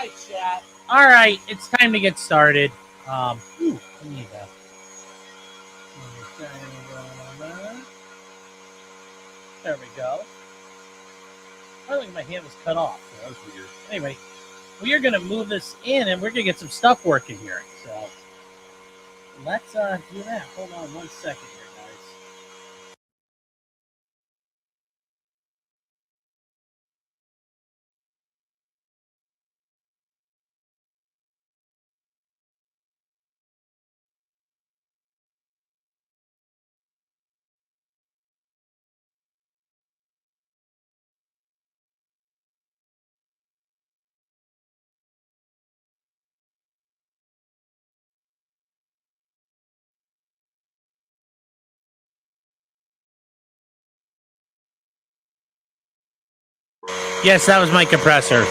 right, chat. All right, it's time to get started. I need that. There we go. I think my hand was cut off. So that was weird. Anyway, we are going to move this in, and we're going to get some stuff working here. So let's do that. Hold on 1 second here, guys. Yes, that was my compressor.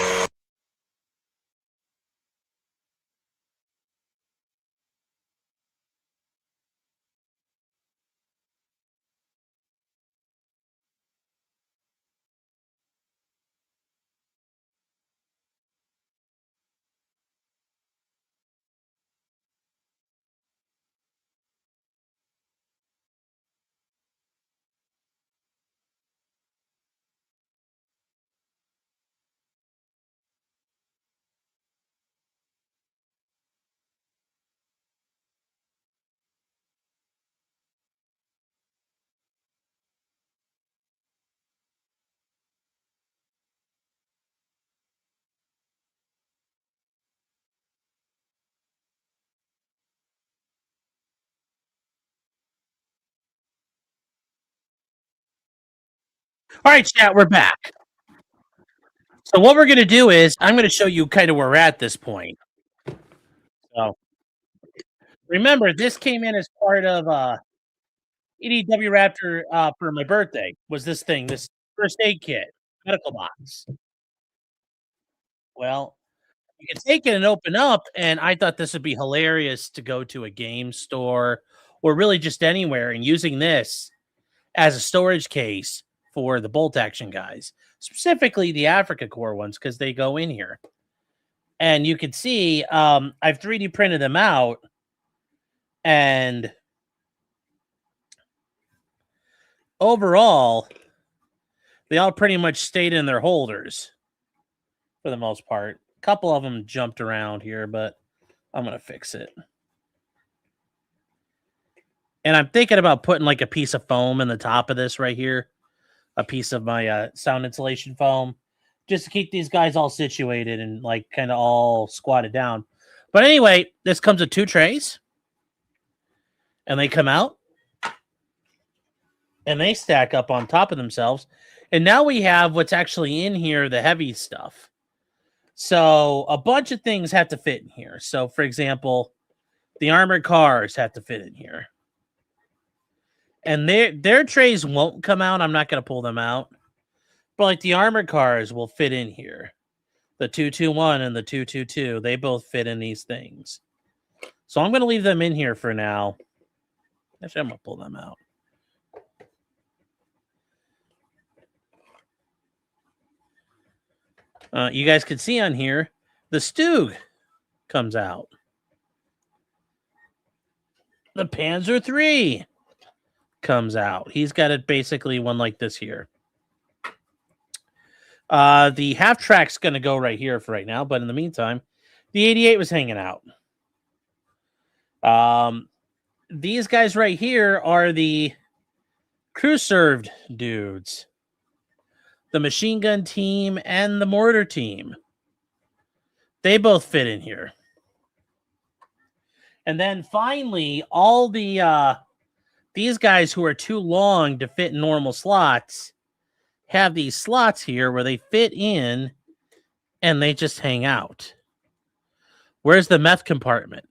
All right, chat, we're back. So what we're going to do is I'm going to show you kind of where we're at this point. So remember, this came in as part of EDW Raptor for my birthday. Was this thing, this first aid kit, medical box. Well, you can take it and open up, and I thought this would be hilarious to go to a game store or really just anywhere and using this as a storage case for the bolt action guys, specifically the Africa Core ones, because they go in here. And you can see I've 3D printed them out, and overall, they all pretty much stayed in their holders for the most part. A couple of them jumped around here, but I'm going to fix it. And I'm thinking about putting like a piece of foam in the top of this right here, a piece of my sound insulation foam, just to keep these guys all situated and like kind of all squatted down. But anyway, this comes with 2 trays, and they come out and they stack up on top of themselves. And now we have what's actually in here, the heavy stuff. So a bunch of things have to fit in here. So for example, the armored cars have to fit in here. And their trays won't come out. I'm not going to pull them out. But like the armored cars will fit in here. The 221 and the 222, they both fit in these things. So I'm going to leave them in here for now. Actually, I'm going to pull them out. You guys can see on here, the Stug comes out. The Panzer III comes out. He's got it basically one like this here. The half track's going to go right here for right now, but in the meantime, the 88 was hanging out. These guys right here are the crew served dudes. The machine gun team and the mortar team. They both fit in here. And then finally, all the these guys who are too long to fit in normal slots have these slots here where they fit in and they just hang out. Where's the meth compartment?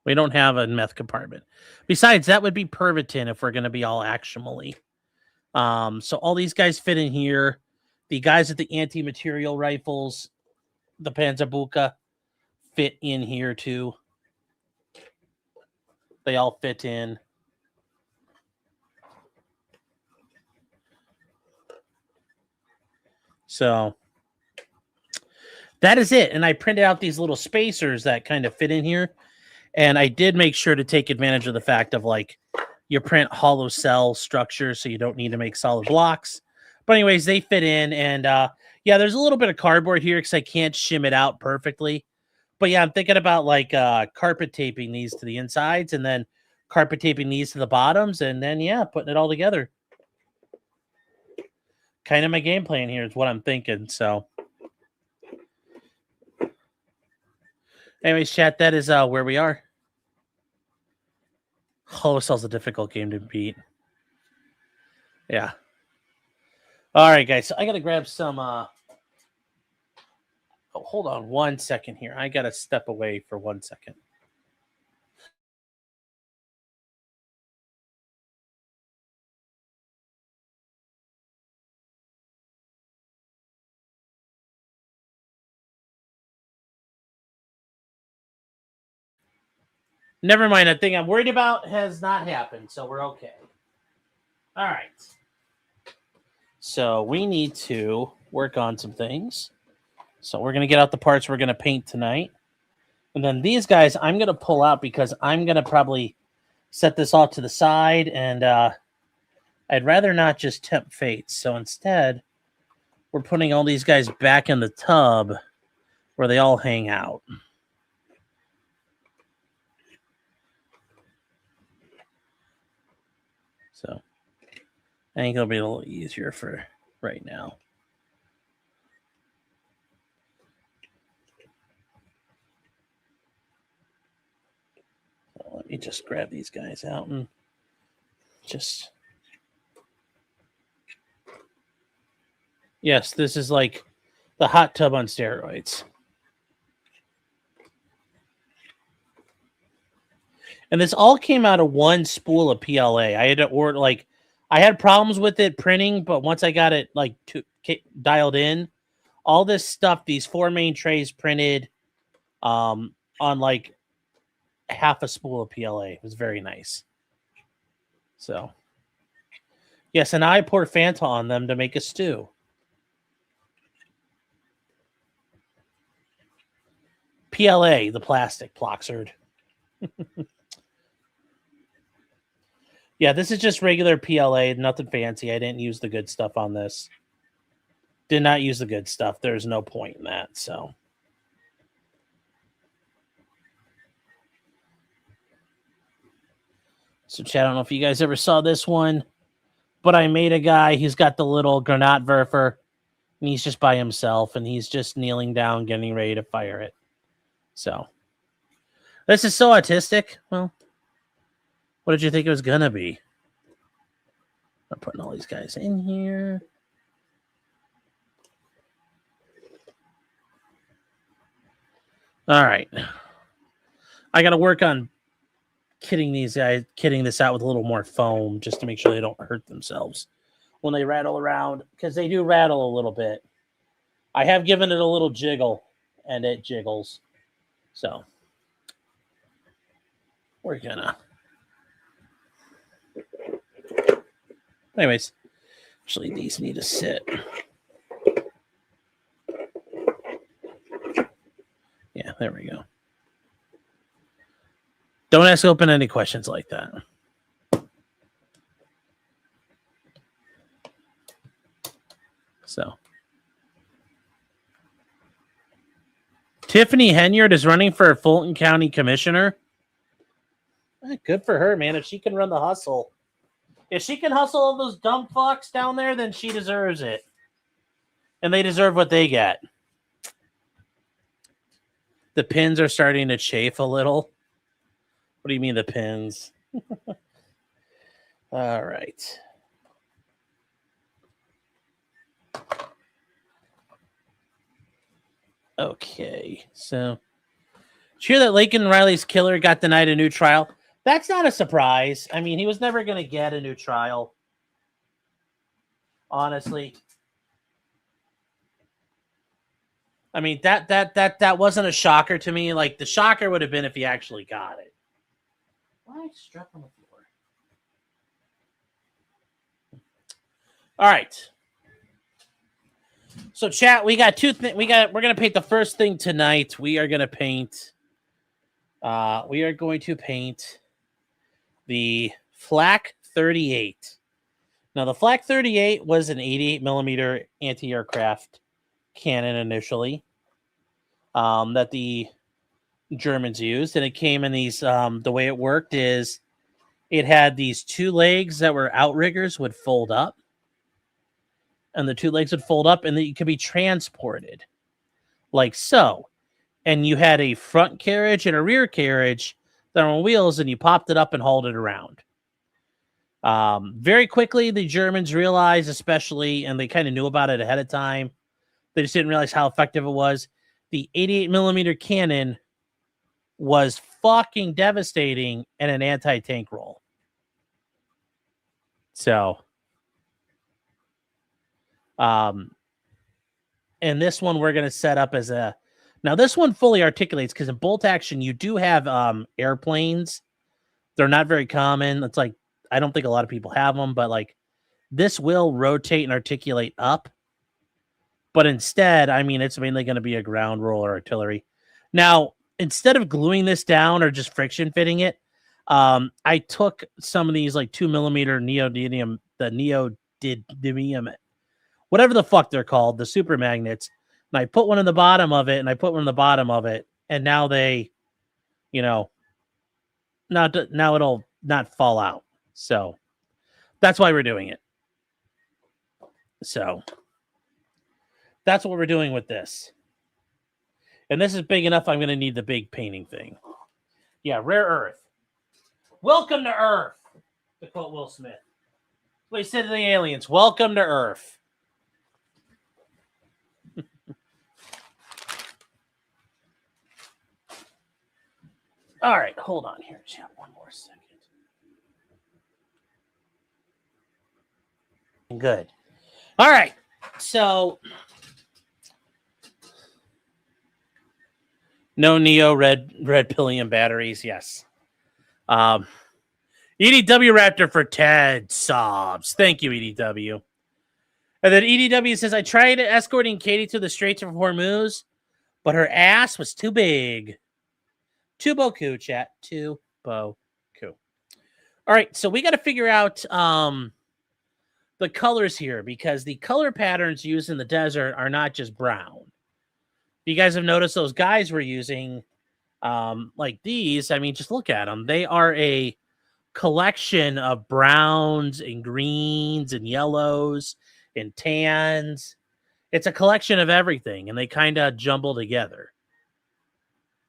We don't have a meth compartment. Besides, that would be Pervitin if we're going to be all actionally. So all these guys fit in here. The guys with the anti-material rifles, the Panzerbuka, fit in here too. They all fit in. So that is it. And I printed out these little spacers that kind of fit in here. And I did make sure to take advantage of the fact of like you print hollow cell structures, so you don't need to make solid blocks. But anyways, they fit in. And yeah, there's a little bit of cardboard here because I can't shim it out perfectly. But yeah, I'm thinking about like carpet taping these to the insides and then carpet taping these to the bottoms. And then, yeah, putting it all together. Kind of my game plan here is what I'm thinking. So anyways, chat, that is where we are. Hollow Cell's a difficult game to beat. Yeah. All right, guys. So I got to grab some... Oh, hold on 1 second here. I got to step away for 1 second. Never mind. The thing I'm worried about has not happened, so we're okay. All right. So we need to work on some things. So we're going to get out the parts we're going to paint tonight. And then these guys I'm going to pull out because I'm going to probably set this off to the side. And I'd rather not just tempt fate. So instead, we're putting all these guys back in the tub where they all hang out. So I think it'll be a little easier for right now. So let me just grab these guys out and just... Yes, this is like the hot tub on steroids. And this all came out of one spool of PLA. I had to order, like, I had problems with it printing, but once I got it, like, dialed in, all this stuff, these 4 main trays printed on, like, half a spool of PLA. It was very nice. So, yes, and I poured Fanta on them to make a stew. PLA, the plastic, Ploxard. Yeah, this is just regular PLA, nothing fancy. I didn't use the good stuff on this. Did not use the good stuff. There's no point in that, so. So, chat, I don't know if you guys ever saw this one, but I made a guy. He's got the little Granatwerfer, and he's just by himself, and he's just kneeling down, getting ready to fire it. So, this is so autistic. Well, what did you think it was going to be? I'm putting all these guys in here. All right. I got to work on kitting this out with a little more foam just to make sure they don't hurt themselves when they rattle around, because they do rattle a little bit. I have given it a little jiggle, and it jiggles. So we're gonna... Anyways, actually, these need to sit. Yeah, there we go. Don't ask open any questions like that. So, Tiffany Henyard is running for Fulton County Commissioner. Good for her, man. If she can run the hustle. If she can hustle all those dumb fucks down there, then she deserves it. And they deserve what they get. The pins are starting to chafe a little. What do you mean the pins? All right. Okay, so did you hear that Laken Riley's killer got denied a new trial? That's not a surprise. I mean, he was never going to get a new trial. Honestly. I mean, that wasn't a shocker to me. Like, the shocker would have been if he actually got it. I struck on the floor? All right. So, chat, we got two things. We're gonna paint the first thing tonight. We are gonna paint. We are going to paint the Flak 38. Now, the Flak 38 was an 88 millimeter anti-aircraft cannon initially that the Germans used, and it came in these. The way it worked is it had these two legs that were outriggers would fold up, and the two legs would fold up, and then it could be transported like so. And you had a front carriage and a rear carriage that were on wheels, and you popped it up and hauled it around. Very quickly, the Germans realized, especially, and they kind of knew about it ahead of time, they just didn't realize how effective it was. The 88 millimeter cannon was fucking devastating in an anti-tank role. So, and this one we're going to set up as a. Now, this one fully articulates because in bolt action, you do have airplanes. They're not very common. It's like, I don't think a lot of people have them, but like this will rotate and articulate up. But instead, I mean, it's mainly going to be a ground roll or artillery. Now, instead of gluing this down or just friction fitting it, I took some of these like 2 millimeter neodymium, whatever the fuck they're called, the super magnets, and I put one in the bottom of it, and I put one in the bottom of it, and now they, now it'll not fall out. So that's why we're doing it. So that's what we're doing with this. And this is big enough, I'm going to need the big painting thing. Yeah, rare earth. Welcome to Earth, to quote Will Smith. What he said to the aliens, welcome to Earth. All right, hold on here, chat. One more second. Good. All right, so no Neo red pillium batteries. Yes. EDW Raptor for Ted sobs. Thank you, EDW. And then EDW says, I tried escorting Katie to the Straits of Hormuz, but her ass was too big. Too boku, chat. Too boku. All right, so we got to figure out the colors here because the color patterns used in the desert are not just brown. You guys have noticed those guys we're using, like these. I mean, just look at them. They are a collection of browns and greens and yellows and tans. It's a collection of everything, and they kind of jumble together.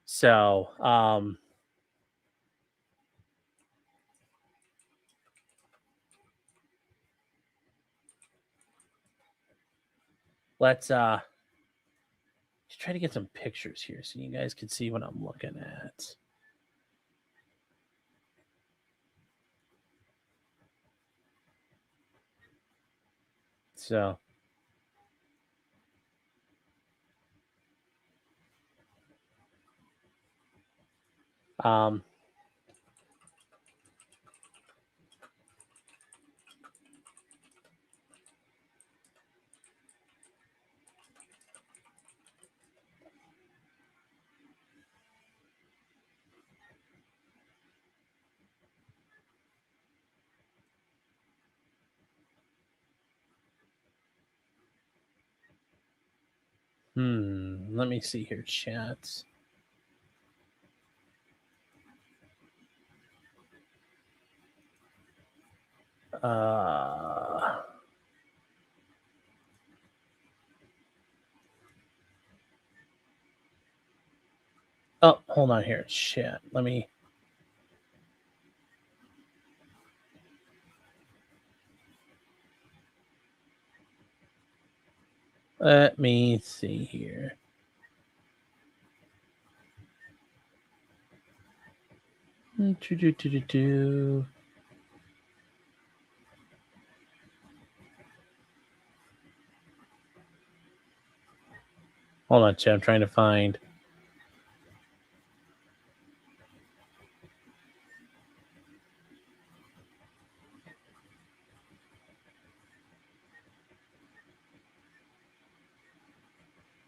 So, let's try to get some pictures here so you guys can see what I'm looking at. So, let me see here, chat. Oh, hold on here, chat. Let me see here. Hold on, chat. I'm trying to find.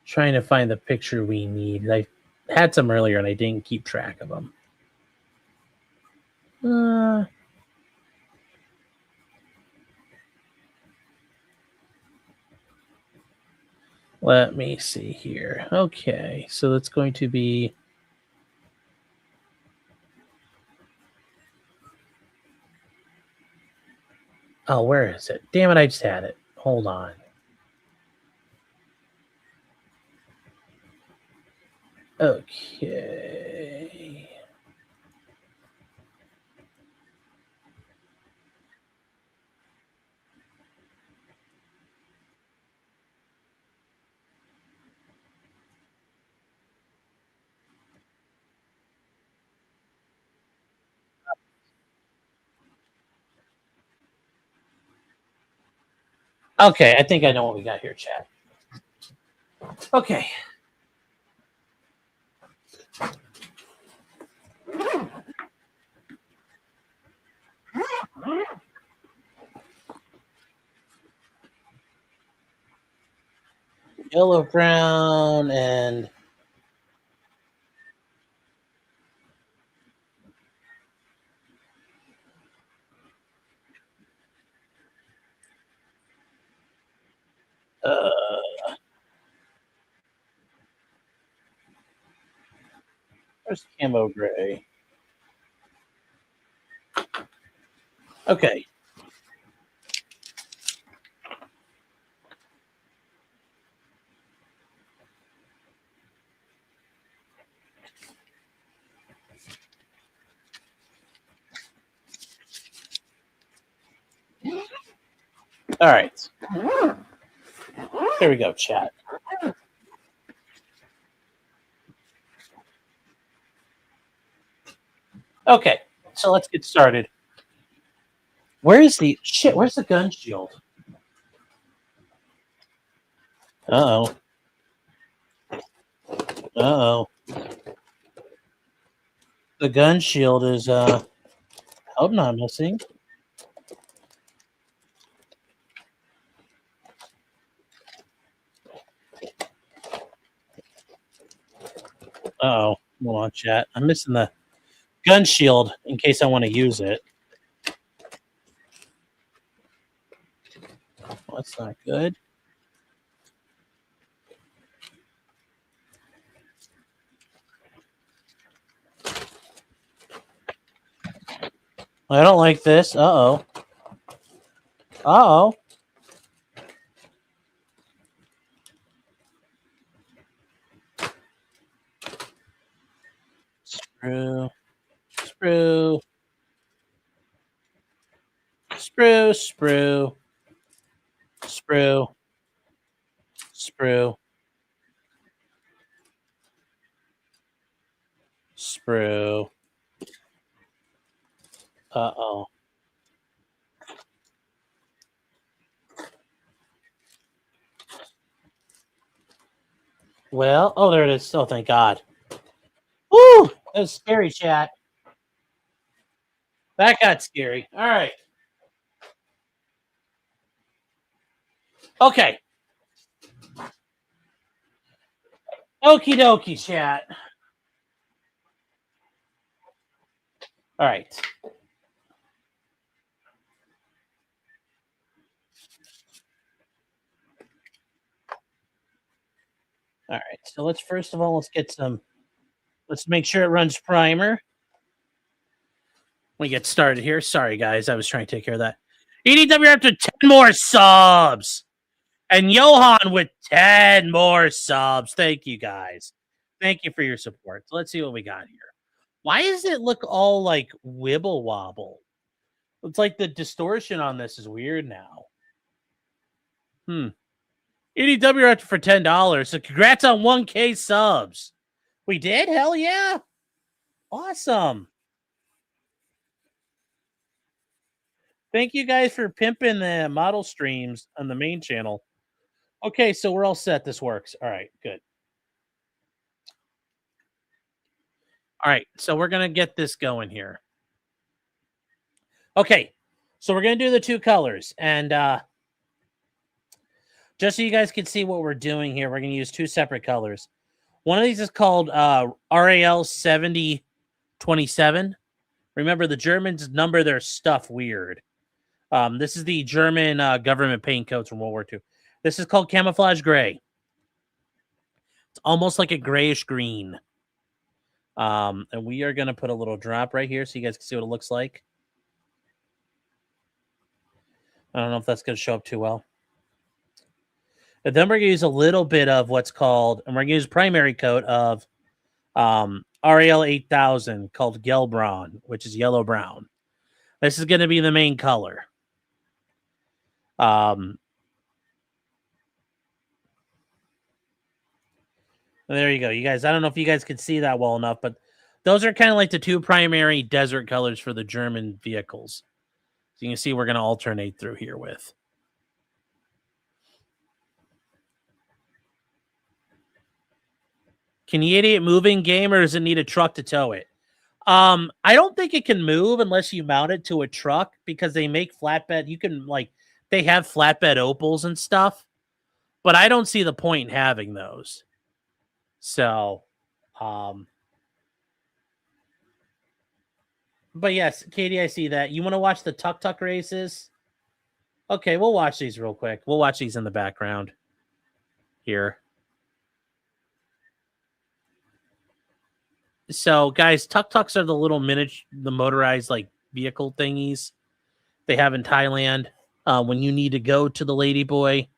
Trying to find the picture we need. I had some earlier and I didn't keep track of them. Let me see here. Okay, so that's going to be. Oh, where is it? Damn it, I just had it. Hold on. Okay. Okay, I think I know what we got here, chat. Okay. Yellow, brown, and where's camo gray? Okay. All right. Here we go, chat. Okay, so let's get started. Where's the shit? Where's the gun shield? Uh-oh. Uh-oh. The gun shield is hope not missing. Uh-oh. Hold on, chat. I'm missing the gun shield in case I want to use it. Well, that's not good. I don't like this. Uh-oh. Uh-oh. Sprue. Sprue. Sprue. Sprue. Sprue. Sprue. Sprue. Uh-oh. Well, oh, there it is. Oh, thank God. Woo! That was scary, chat. That got scary. All right. Okay. Okie dokie, chat. All right. All right. So let's first of all, let's make sure it runs primer. We get started here. Sorry, guys. I was trying to take care of that. EDW up to 10 more subs. And Johan with 10 more subs. Thank you, guys. Thank you for your support. So let's see what we got here. Why does it look all like wibble wobble? It's like the distortion on this is weird now. EDW up for $10. So congrats on 1K subs. We did? Hell yeah. Awesome. Thank you guys for pimping the model streams on the main channel. Okay, so we're all set. This works. All right, good. All right, so we're going to get this going here. Okay, so we're going to do the two colors. And Just so you guys can see what we're doing here, we're going to use 2 separate colors. One of these is called RAL 7027. Remember, the Germans number their stuff weird. This is the German government paint coats from World War II. This is called camouflage gray. It's almost like a grayish green. And we are going to put a little drop right here so you guys can see what it looks like. I don't know if that's going to show up too well. And then we're going to use a little bit of what's called, and we're going to use primary coat of RAL 8000 called Gelbron, which is yellow-brown. This is going to be the main color. There you go, you guys. I don't know if you guys can see that well enough, but those are kind of like the 2 primary desert colors for the German vehicles. So you can see we're going to alternate through here with. Can Yeti moving game, or does it need a truck to tow it? I don't think it can move unless you mount it to a truck, because they make flatbed. You can, like, they have flatbed Opals and stuff, but I don't see the point in having those. So, but yes, Katie, I see that. You want to watch the tuk-tuk races? Okay, we'll watch these real quick. We'll watch these in the background here. So, guys, tuk-tuks are the little the motorized, like, vehicle thingies they have in Thailand. When you need to go to the Ladyboy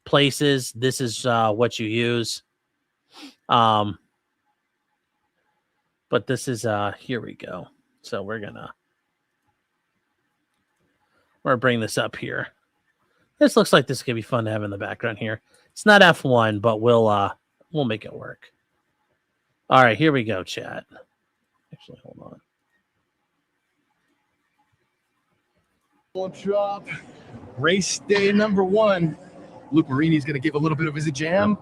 places, this is what you use. But this is, here we go. So we're gonna bring this up here. This looks like this could be fun to have in the background here. It's not F1, but we'll make it work. All right, here we go, chat. Actually, hold on. Drop. Race day number 1. Luke Marini's going to give a little bit of his jam.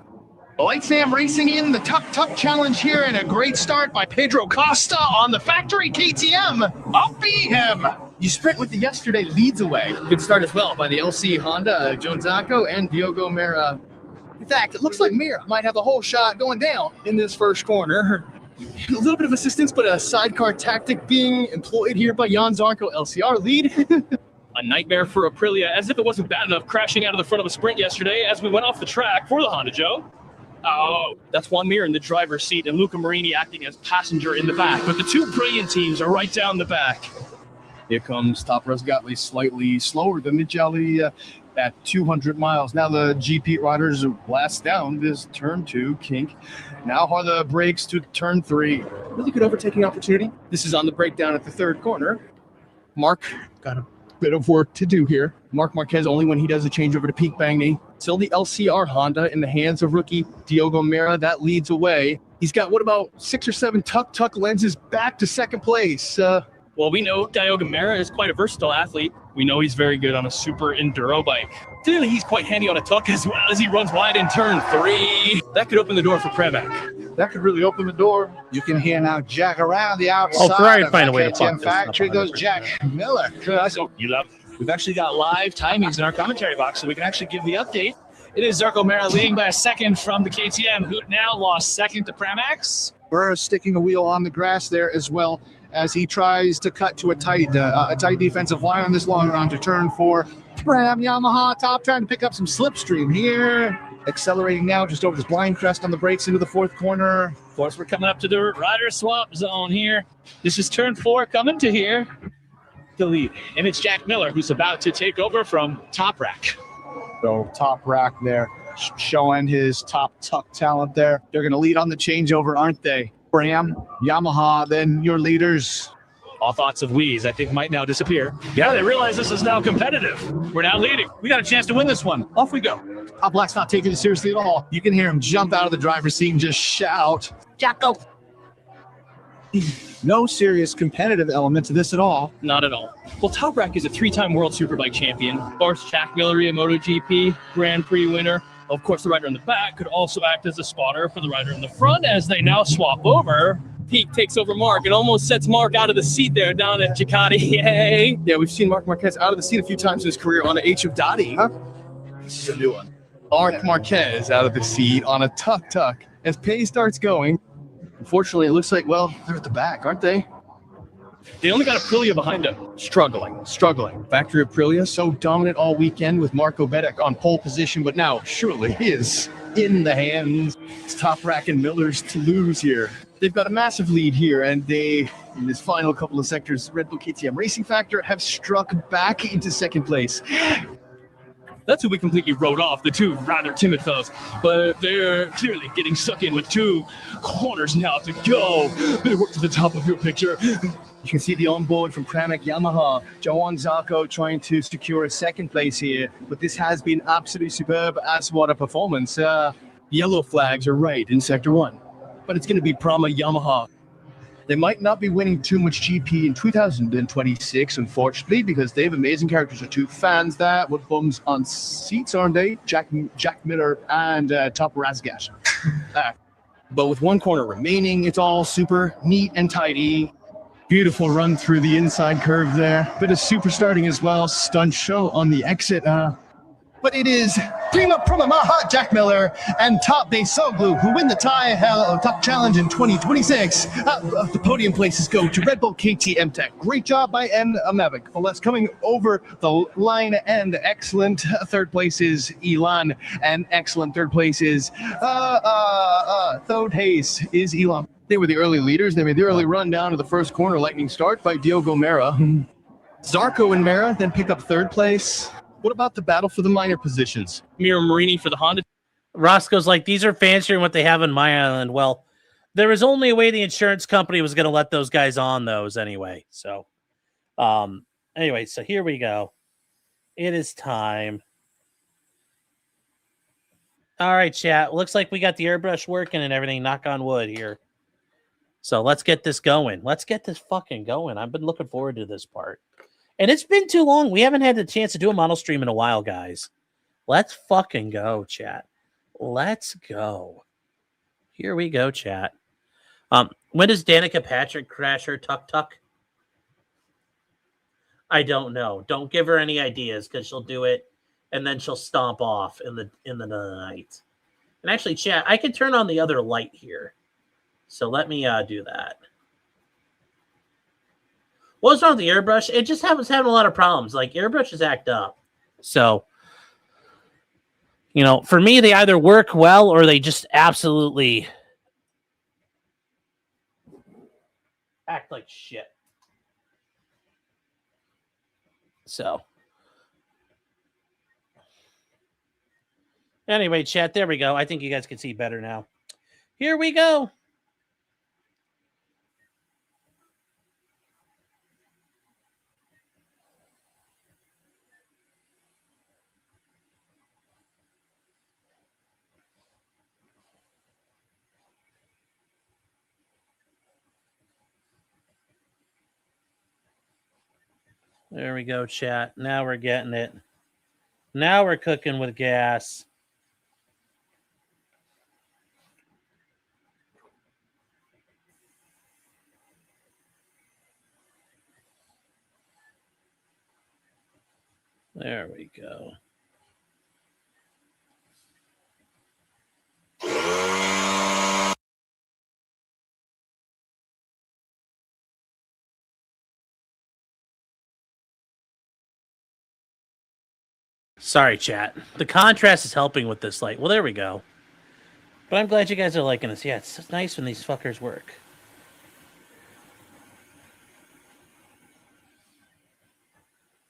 Light Sam racing in the Tuk-Tuk Challenge here, and a great start by Pedro Costa on the factory KTM. I'll beat him. You sprint with the yesterday leads away. Good start as well by the LC Honda, Joan Zacco, and Diogo Mera. In fact, it looks like Mera might have the whole shot going down in this first corner. A little bit of assistance, but a sidecar tactic being employed here by Jan Zarco, LCR lead. A nightmare for Aprilia, as if it wasn't bad enough crashing out of the front of a sprint yesterday as we went off the track for the Honda, Joe. Oh, that's Juan Mir in the driver's seat and Luca Marini acting as passenger in the back. But the 2 brilliant teams are right down the back. Here comes Top Resgatli, slightly slower than Mijali at 200 miles. Now the GP riders blast down this turn 2 kink. Now are the brakes to turn 3. Really good overtaking opportunity. This is on the breakdown at the 3rd corner. Mark got a bit of work to do here. Mark Marquez only when he does a changeover to Peak Bagni. Still the LCR Honda in the hands of rookie Diogo Mera. That leads away. He's got, what about 6 or 7 tuk-tuk lenses back to 2nd place. Well, we know Diogo Mera is quite a versatile athlete. We know he's very good on a super enduro bike. Clearly, he's quite handy on a tuk as well as he runs wide in turn 3. That could open the door for Prevak. That could really open the door. You can hear now Jack around the outside. Oh, Ferrari of find a way to KTM fuck this factory up. goes Jack Miller. So you love. We've actually got live timings in our commentary box, so we can actually give the update. It is Zarco Mera leading by a second from the KTM, who now lost second to Pramac. We're sticking a wheel on the grass there as well as he tries to cut to a tight defensive line on this long run to turn 4. Pram Yamaha top trying to pick up some slipstream here. Accelerating now just over this blind crest on the brakes into the 4th corner. Of course, we're coming up to the rider swap zone here. This is turn 4 coming to here. The lead. And it's Jack Miller who's about to take over from Top Rack. So Top Rack there showing his top tuck talent there. They're going to lead on the changeover, aren't they? Bram, Yamaha, then your leaders. All thoughts of Wheeze, I think, might now disappear. Yeah, they realize this is now competitive. We're now leading. We got a chance to win this one. Off we go. Top Black's not taking it seriously at all. You can hear him jump out of the driver's seat and just shout, Jacko. No serious competitive element to this at all. Not at all. Well, Top Rack is a 3-time World Superbike champion. Of course, Jack Miller, a MotoGP Grand Prix winner. Of course, the rider in the back could also act as a spotter for the rider in the front as they now swap over. Peak takes over Mark. It almost sets Mark out of the seat there down at Ducati. Yay! Yeah, we've seen Mark Marquez out of the seat a few times in his career on the H of Dottie. Huh? This is a new one. Mark Marquez out of the seat on a tuck as pace starts going. Unfortunately, it looks like, well, they're at the back, aren't they? They only got Aprilia behind him. Struggling. Factory Aprilia so dominant all weekend with Marco Bedeck on pole position, but now surely he is in the hands. It's Toprak and Miller's to lose here. They've got a massive lead here, and they, in this final couple of sectors, Red Bull KTM Racing Factor have struck back into second place. That's who we completely wrote off, the two rather timid fellows. But they're clearly getting stuck in with 2 corners now to go. They work to the top of your picture. You can see the onboard from Pramac Yamaha. Johan Zarco trying to secure a second place here, but this has been absolutely superb as what a performance. Yellow flags are right in Sector 1, but it's going to be Prama Yamaha. They might not be winning too much GP in 2026, unfortunately, because they have amazing characters. Are 2 fans there with bums on seats, aren't they? Jack Miller and Top Razgat. But with 1 corner remaining, it's all super neat and tidy. Beautiful run through the inside curve there. Bit of super starting as well. Stunt show on the exit. But it is Prima Maha, Jack Miller, and Top Soglu who win the Top Challenge in 2026. The podium places go to Red Bull KTM Tech. Great job by N. Mavic. Well, coming over the line, and excellent third place is Elon, and excellent third place is Thode Hayes is Elon. They were the early leaders. They made the early run down to the first corner. Lightning start by Diogo Mera. Zarco and Mera then pick up third place. What about the battle for the minor positions? Mira Marini for the Honda. Roscoe's like, these are fancier than what they have in my island. Well, there was only a way the insurance company was going to let those guys on those anyway. So, anyway, so here we go. It is time. All right, chat. Looks like we got the airbrush working and everything. Knock on wood here. So let's get this going. Let's get this fucking going. I've been looking forward to this part. And it's been too long. We haven't had the chance to do a model stream in a while, guys. Let's fucking go, chat. Let's go. Here we go, chat. When does Danica Patrick crash her tuk-tuk? I don't know. Don't give her any ideas, because she'll do it and then she'll stomp off in the night. And actually, chat, I can turn on the other light here. So let me do that. What's wrong with the airbrush? It just was having a lot of problems. Like, airbrushes act up. So, you know, for me, they either work well or they just absolutely act like shit. So, anyway, chat, there we go. I think you guys can see better now. Here we go. There we go, chat. Now we're getting it. Now we're cooking with gas. There we go. Sorry, chat. The contrast is helping with this light. Well, there we go. But I'm glad you guys are liking this. Yeah, it's nice when these fuckers work.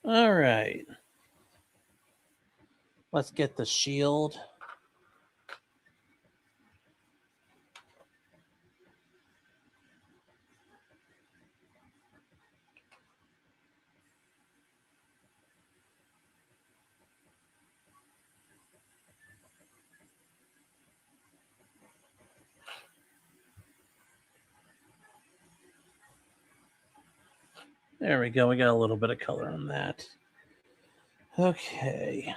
All right. Let's get the shield. There we go. We got a little bit of color on that. Okay.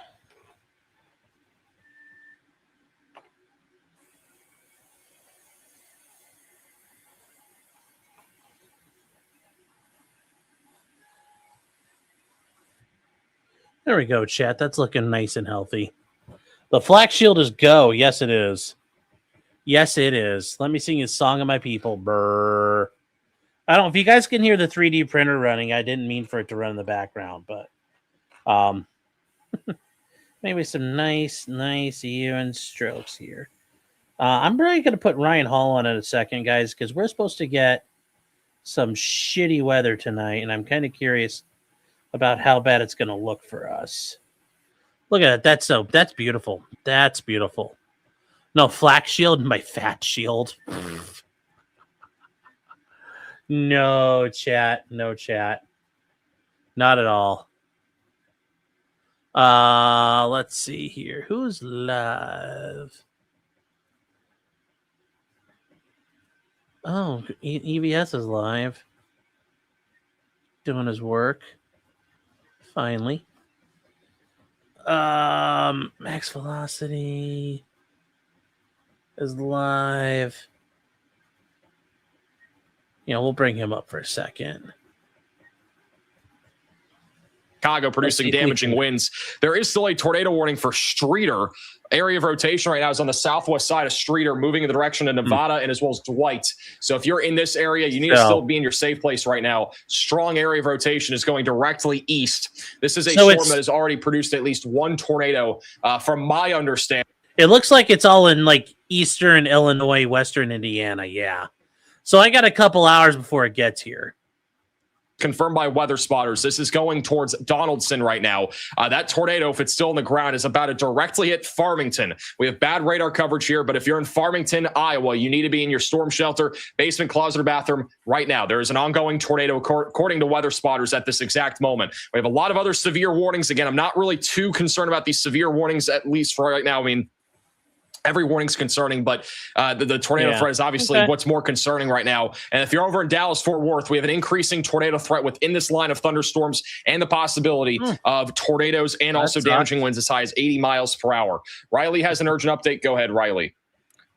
There we go, chat. That's looking nice and healthy. The Flak shield is go. Yes, it is. Yes, it is. Let me sing a song of my people. Brr. I don't know if you guys can hear the 3D printer running. I didn't mean for it to run in the background, but maybe some nice even strokes here. I'm probably going to put Ryan Hall on in a second, guys, because we're supposed to get some shitty weather tonight, and I'm kind of curious about how bad it's going to look for us. Look at that. That's beautiful. That's beautiful. No, Flak shield, my fat shield. No chat. No chat. Not at all. Let's see here. Who's live? Oh, EVS is live. Doing his work. Finally. Max Velocity is live. We'll bring him up for a second. Chicago producing damaging winds. There is still a tornado warning for Streeter. Area of rotation right now is on the southwest side of Streeter, moving in the direction of Nevada and as well as Dwight. So if you're in this area, you need to still be in your safe place right now. Strong area of rotation is going directly east. This is a storm that has already produced at least one tornado, from my understanding. It looks like it's all in like eastern Illinois, western Indiana. Yeah. So I got a couple hours before it gets here. Confirmed by weather spotters. This is going towards Donaldson right now. That tornado, if it's still in the ground, is about to directly hit Farmington. We have bad radar coverage here, but if you're in Farmington, Iowa, you need to be in your storm shelter, basement, closet, or bathroom right now. There is an ongoing tornado according to weather spotters at this exact moment. We have a lot of other severe warnings. Again, I'm not really too concerned about these severe warnings, at least for right now. I mean, every warning's concerning, but the tornado threat is obviously what's more concerning right now. And if you're over in Dallas-Fort Worth, we have an increasing tornado threat within this line of thunderstorms and the possibility of tornadoes and also damaging winds as high as 80 miles per hour. Riley has an urgent update. Go ahead, Riley.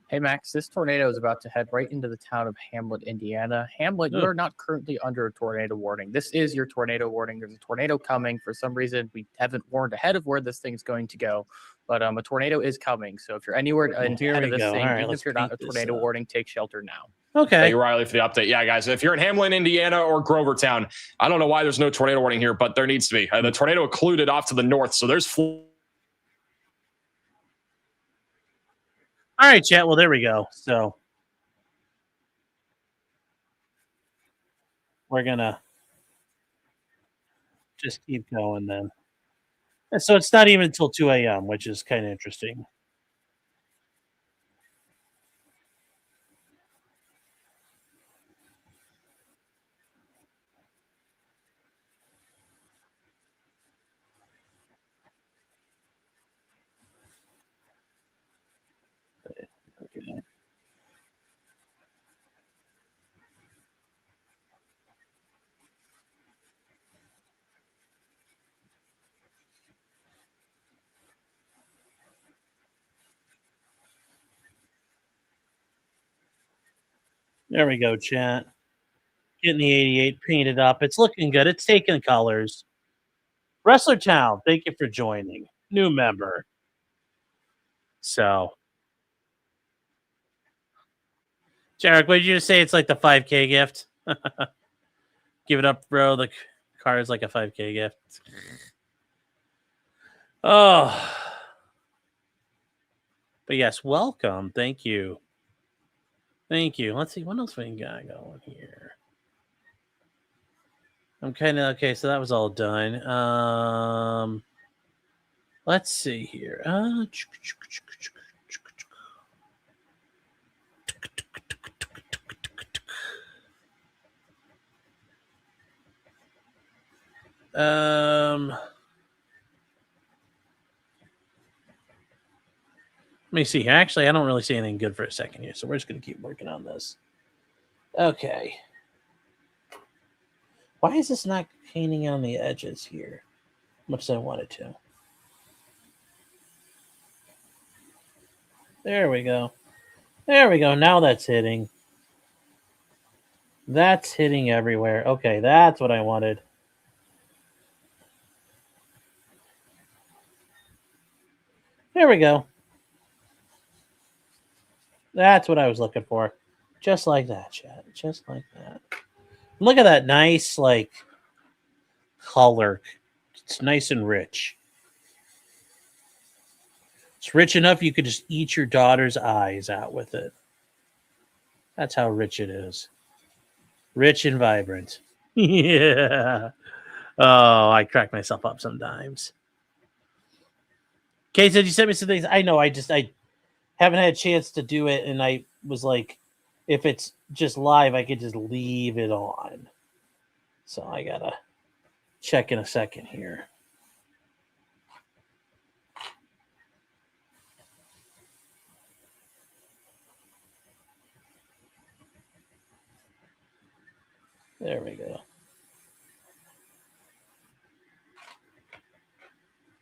Hey, Max, this tornado is about to head right into the town of Hamlet, Indiana. Hamlet, you are not currently under a tornado warning. This is your tornado warning. There's a tornado coming. For some reason, we haven't warned ahead of where this thing's going to go. But a tornado is coming. So if you're anywhere ahead of this thing, even if you're not a tornado warning, take shelter now. Okay. Thank you, Riley, for the update. Yeah, guys, if you're in Hamlin, Indiana, or Grovertown, I don't know why there's no tornado warning here, but there needs to be. The tornado occluded off to the north, so there's... All right, chat. Well, there we go. So we're going to just keep going then. And so it's not even until 2 a.m., which is kind of interesting. Okay. There we go, chat. Getting the 88 painted up. It's looking good. It's taking colors. Wrestler Town, thank you for joining. New member. So, Jarek, what did you just say? It's like the 5K gift? Give it up, bro. The car is like a 5K gift. Oh. But yes, welcome. Thank you. Thank you. Let's see. What else we got going here? I'm kind of... Okay, so that was all done. Let's see here. Let me see here. Actually, I don't really see anything good for a second here, so we're just going to keep working on this. Okay. Why is this not painting on the edges here? Much as I wanted to. There we go. There we go. Now that's hitting. That's hitting everywhere. Okay, that's what I wanted. There we go. That's what I was looking for. Just like that, chat. Just like that. Look at that nice, like, color. It's nice and rich. It's rich enough you could just eat your daughter's eyes out with it. That's how rich it is. Rich and vibrant. Yeah. Oh, I crack myself up sometimes. Kay said you sent me some things. I know. I haven't had a chance to do it, and I was like, if it's just live, I could just leave it on. So I gotta check in a second here. There we go.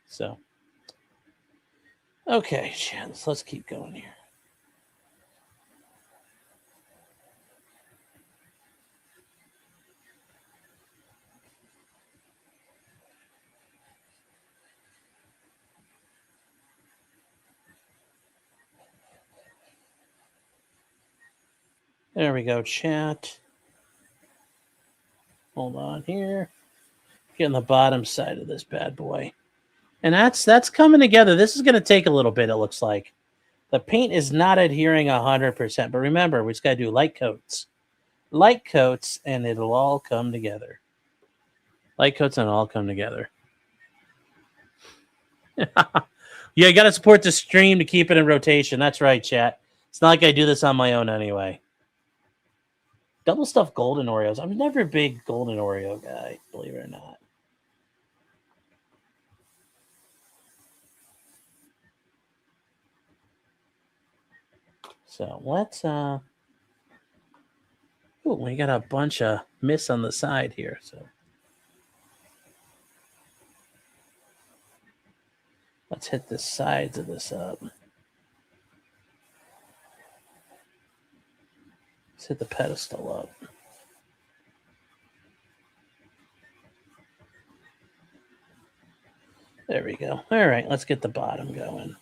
So, okay, chance. Let's keep going here. There we go, chat. Hold on here. Get on the bottom side of this bad boy. And that's coming together. This is going to take a little bit, it looks like. The paint is not adhering 100%. But remember, we just got to do light coats. Light coats, and it'll all come together. Light coats, and it'll all come together. Yeah, you got to support the stream to keep it in rotation. That's right, chat. It's not like I do this on my own anyway. Double stuffed golden Oreos. I'm never a big golden Oreo guy, believe it or not. So let's ooh, we got a bunch of mist on the side here, so let's hit the sides of this up. Let's hit the pedestal up. There we go. All right, let's get the bottom going.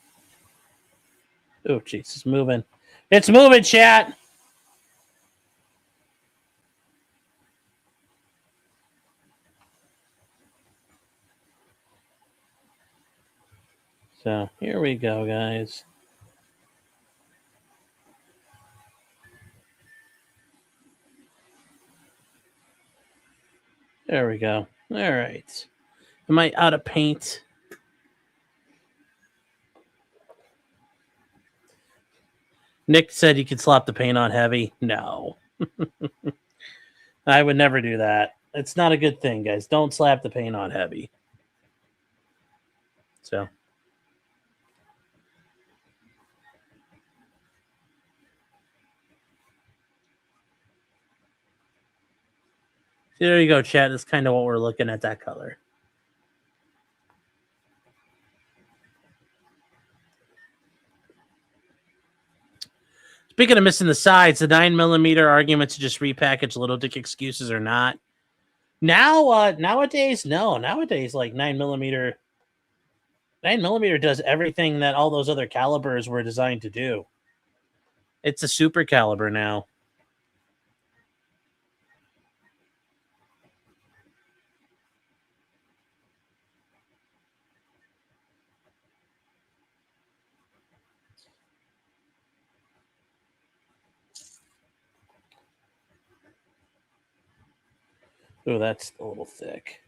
Oh, jeez, it's moving. It's moving, chat. So here we go, guys. There we go. All right. Am I out of paint? Nick said you could slap the paint on heavy. No. I would never do that. It's not a good thing, guys. Don't slap the paint on heavy. So. There you go, chat. That's kind of what we're looking at, that color. Speaking of missing the sides, the 9mm arguments to just repackage Little Dick excuses or not. Now, nowadays, no. Nowadays, like 9mm does everything that all those other calibers were designed to do. It's a super caliber now. Oh, that's a little thick.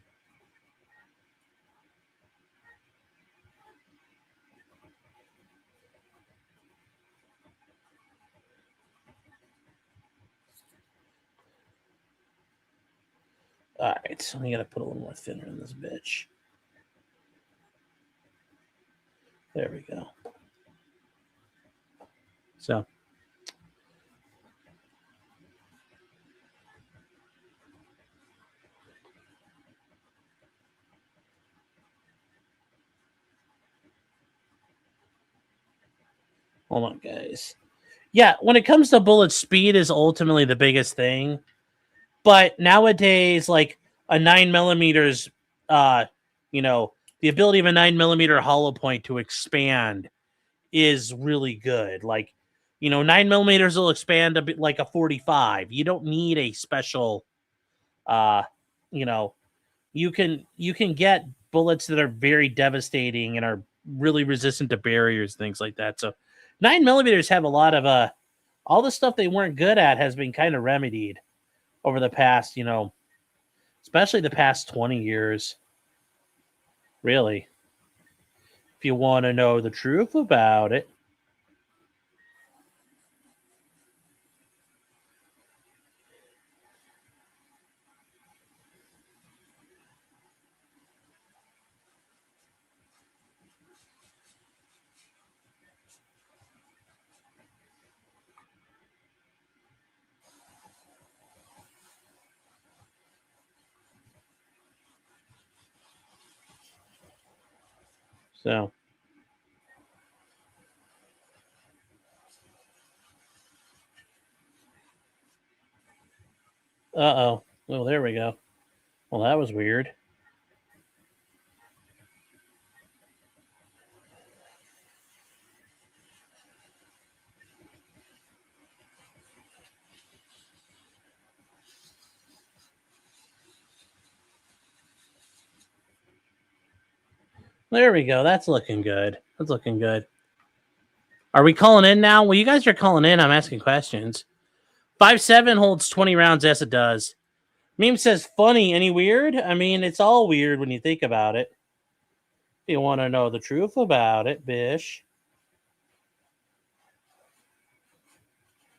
All right, so we got to put a little more thinner in this bitch. There we go. So. Hold on, guys. Yeah, when it comes to bullet speed is ultimately the biggest thing. But nowadays, like a 9mm, the ability of a 9mm hollow point to expand is really good. Like, 9mm will expand a bit like a 45. You don't need a special, you know, you can get bullets that are very devastating and are really resistant to barriers, things like that. So 9mm have a lot of all the stuff they weren't good at has been kind of remedied over the past, especially the past 20 years. Really. If you want to know the truth about it. So, uh-oh. Well, there we go. Well, that was weird. There we go. That's looking good. That's looking good. Are we calling in now? Well, you guys are calling in. I'm asking questions. 5.7 holds 20 rounds. Yes, it does. Meme says, funny. Any weird? I mean, it's all weird when you think about it. If you want to know the truth about it, bish.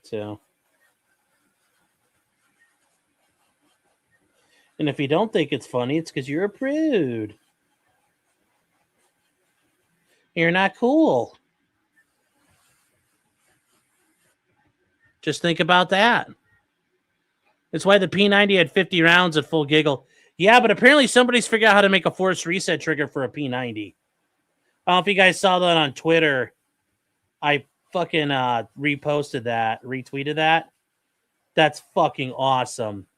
So. And if you don't think it's funny, it's because you're a prude. You're not cool. Just think about that. That's why the P90 had 50 rounds at full giggle. Yeah, but apparently somebody's figured out how to make a forced reset trigger for a P90. I don't know if you guys saw that on Twitter. I fucking retweeted that. That's fucking awesome.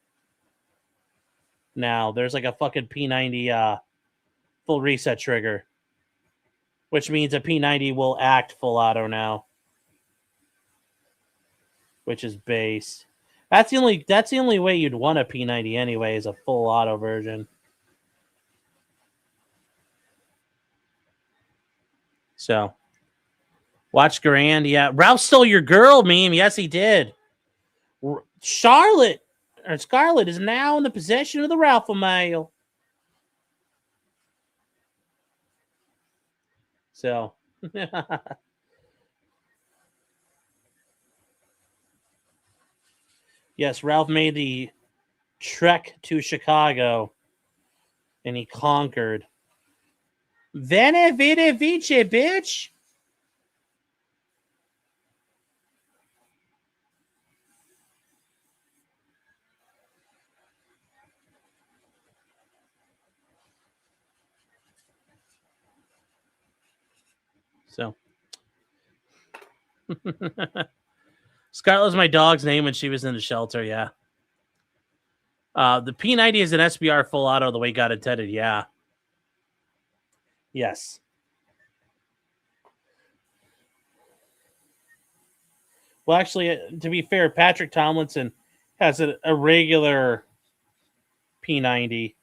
Now, there's like a fucking P90 full reset trigger. Which means a P90 will act full auto now. Which is base. That's the only way you'd want a P90 anyway, is a full auto version. So, watch Grand. Yeah, Ralph stole your girl meme. Yes, he did. Scarlett is now in the possession of the Ralph-O-Mail. So, yes, Ralph made the trek to Chicago, and he conquered. Vene vide vice, bitch. So, Scarlett's my dog's name when she was in the shelter. Yeah. The P90 is an SBR full auto the way God intended. Yeah. Yes. Well, actually, to be fair, Patrick Tomlinson has a regular P90,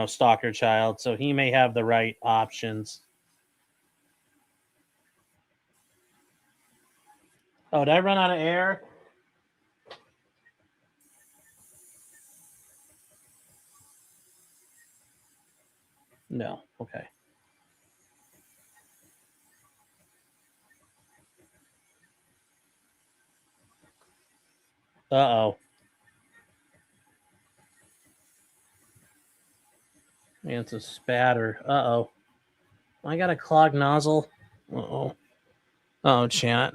stalker child, so he may have the right options. Oh, did I run out of air? No. Okay. Uh-oh. Man, it's a spatter. Uh-oh. I got a clogged nozzle. Uh-oh. Oh, chat.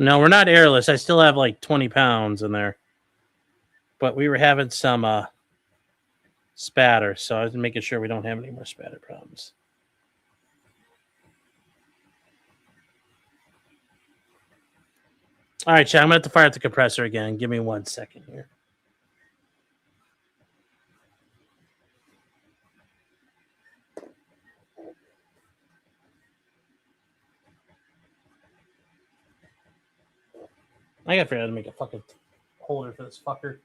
No, we're not airless. I still have like 20 pounds in there. But we were having some spatter, so I was making sure we don't have any more spatter problems. All right, Chad, I'm going to have to fire up the compressor again. Give me 1 second here. I got to figure out how to make a fucking holder for this fucker.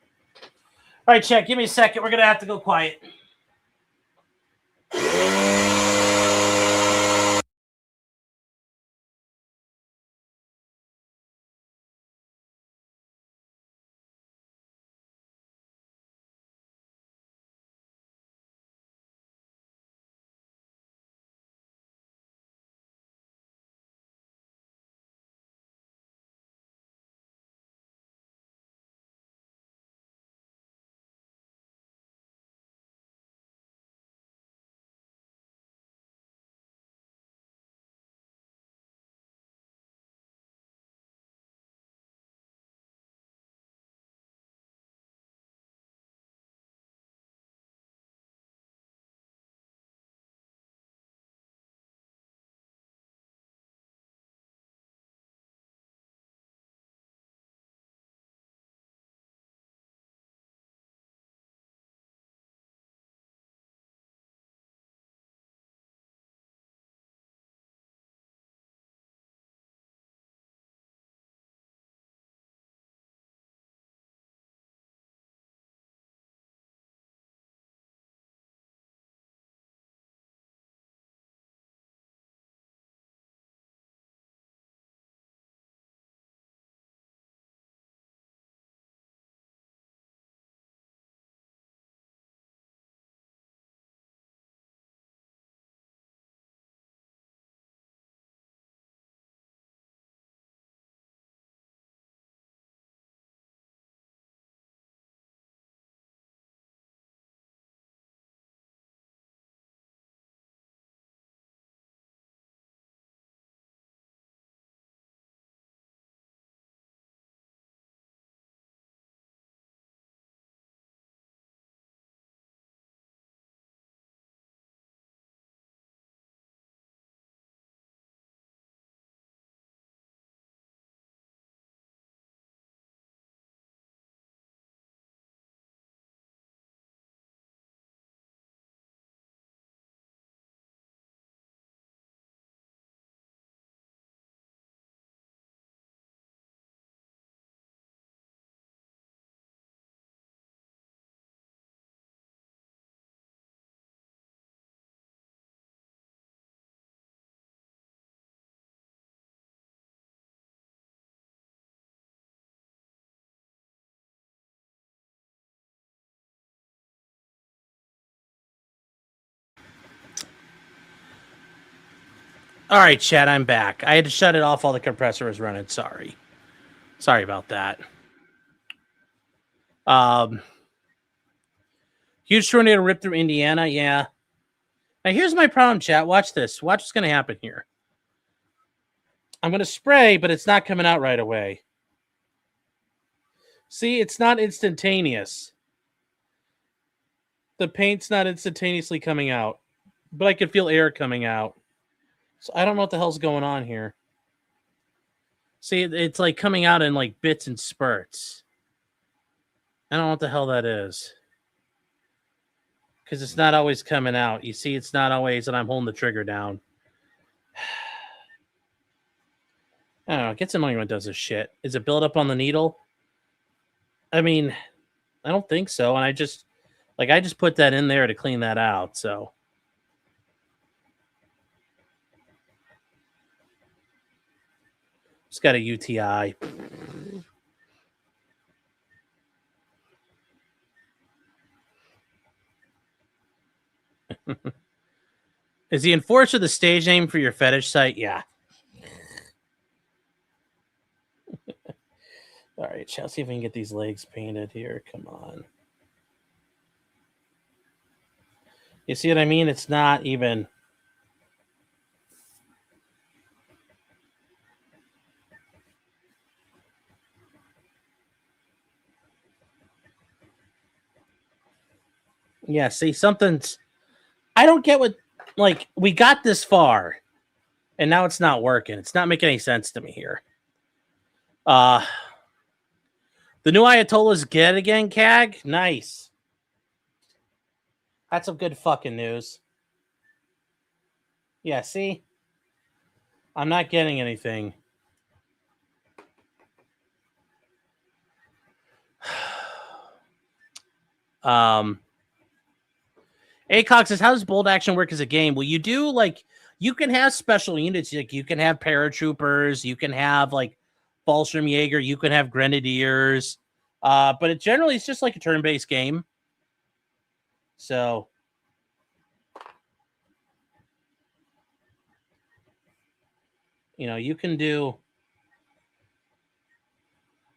All right, Chad, give me a second. We're going to have to go quiet. All right, Chad, I'm back. I had to shut it off while the compressor was running. Sorry about that. Huge tornado ripped through Indiana. Yeah. Now here's my problem, chat. Watch this. Watch what's going to happen here. I'm going to spray, but it's not coming out right away. See, it's not instantaneous. The paint's not instantaneously coming out, but I can feel air coming out. So I don't know what the hell's going on here. See, it's like coming out in like bits and spurts. I don't know what the hell that is. Because it's not always coming out. You see, it's not always, and I'm holding the trigger down. I don't know. It gets annoying when it does this shit. Is it built up on the needle? I mean, I don't think so. And I just put that in there to clean that out. So. It's got a UTI. Is the Enforcer the stage name for your fetish site? Yeah. All right, shall see if we can get these legs painted here. Come on. You see what I mean? It's not even. Yeah, see, something's. I don't get what. Like, we got this far, and now it's not working. It's not making any sense to me here. The new Ayatollah's dead again, CAG? Nice. That's some good fucking news. Yeah, see? I'm not getting anything. ACOG says, how does bolt action work as a game? Well, you do, like, you can have special units. Like, you can have paratroopers. You can have, like, Fallschirmjäger. You can have Grenadiers. But it generally is just like a turn-based game. So... you know, you can do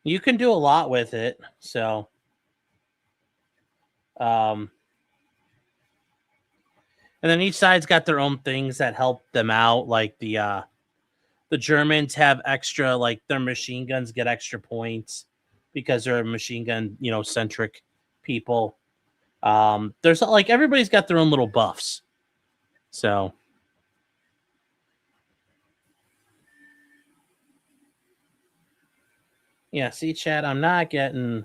a lot with it. So, and then each side's got their own things that help them out. Like the Germans have extra, like their machine guns get extra points because they're a machine gun, you know, centric people. There's like everybody's got their own little buffs. So. Yeah, see, chat, I'm not getting...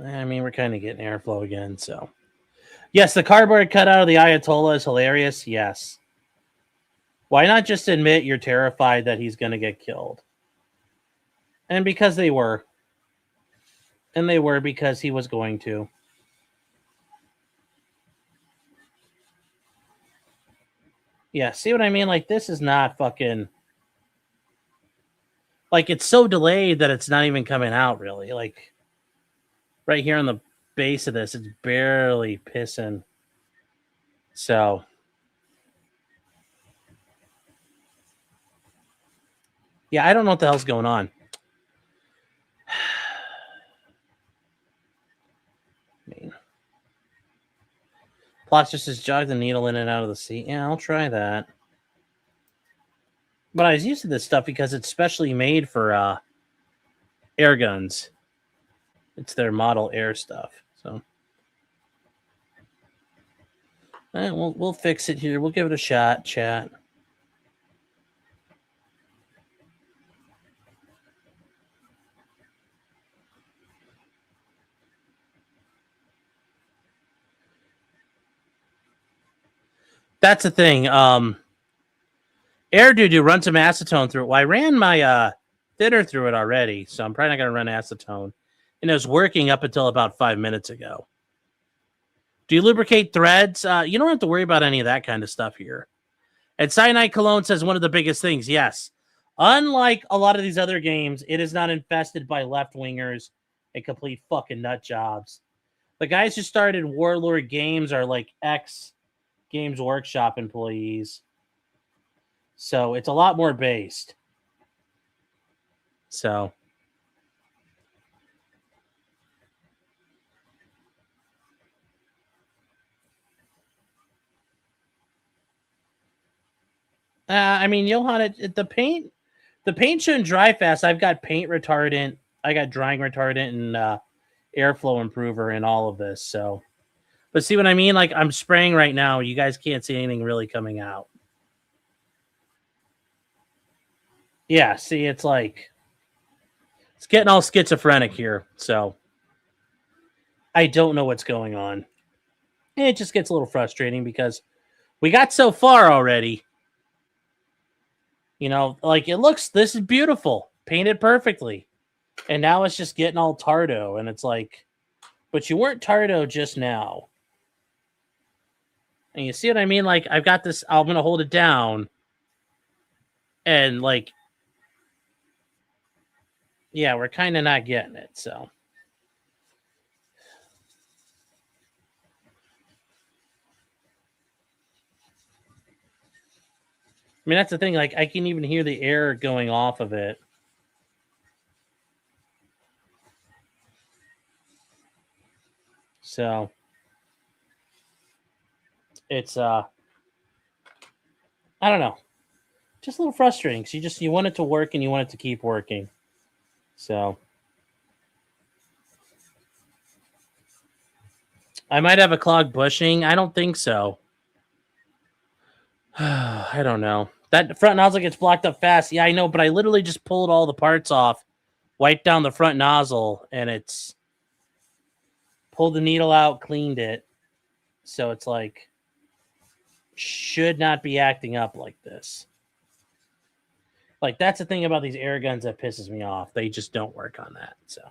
I mean, we're kind of getting airflow again, so... Yes, the cardboard cutout of the Ayatollah is hilarious, yes. Why not just admit you're terrified that he's going to get killed? And because they were. And they were because he was going to. Yeah, see what I mean? Like, this is not fucking... like, it's so delayed that it's not even coming out, really. Like, right here on the base of this, it's barely pissing. So... yeah, I don't know what the hell's going on. Plots just says jog the needle in and out of the seat. Yeah, I'll try that. But I was used to this stuff because it's specially made for air guns. It's their model air stuff. So, all right, we'll fix it here. We'll give it a shot, chat. That's the thing. Air Doo run some acetone through it. Well, I ran my thinner through it already, so I'm probably not going to run acetone. And it was working up until about 5 minutes ago. Do you lubricate threads? You don't have to worry about any of that kind of stuff here. And Cyanide Cologne says one of the biggest things, yes. Unlike a lot of these other games, it is not infested by left-wingers and complete fucking nut jobs. The guys who started Warlord Games are like ex-Games Workshop employees. So it's a lot more based. So... I mean, Johan, the paint shouldn't dry fast. I've got paint retardant, I got drying retardant, and airflow improver in all of this. So, but see what I mean? Like I'm spraying right now. You guys can't see anything really coming out. Yeah, see, it's like it's getting all schizophrenic here. So I don't know what's going on. And it just gets a little frustrating because we got so far already. You know, like it looks, this is beautiful, painted perfectly. And now it's just getting all tardo. And it's like, but you weren't tardo just now. And you see what I mean? Like I've got this, I'm going to hold it down. And like, yeah, we're kind of not getting it. So. I mean, that's the thing. Like, I can even hear the air going off of it. So, it's, I don't know. Just a little frustrating. Because you want it to work and you want it to keep working. So, I might have a clogged bushing. I don't think so. I don't know. That front nozzle gets blocked up fast. Yeah, I know, but I literally just pulled all the parts off, wiped down the front nozzle, and it's pulled the needle out, cleaned it. So it's like, should not be acting up like this. Like, that's the thing about these air guns that pisses me off. They just don't work on that. So.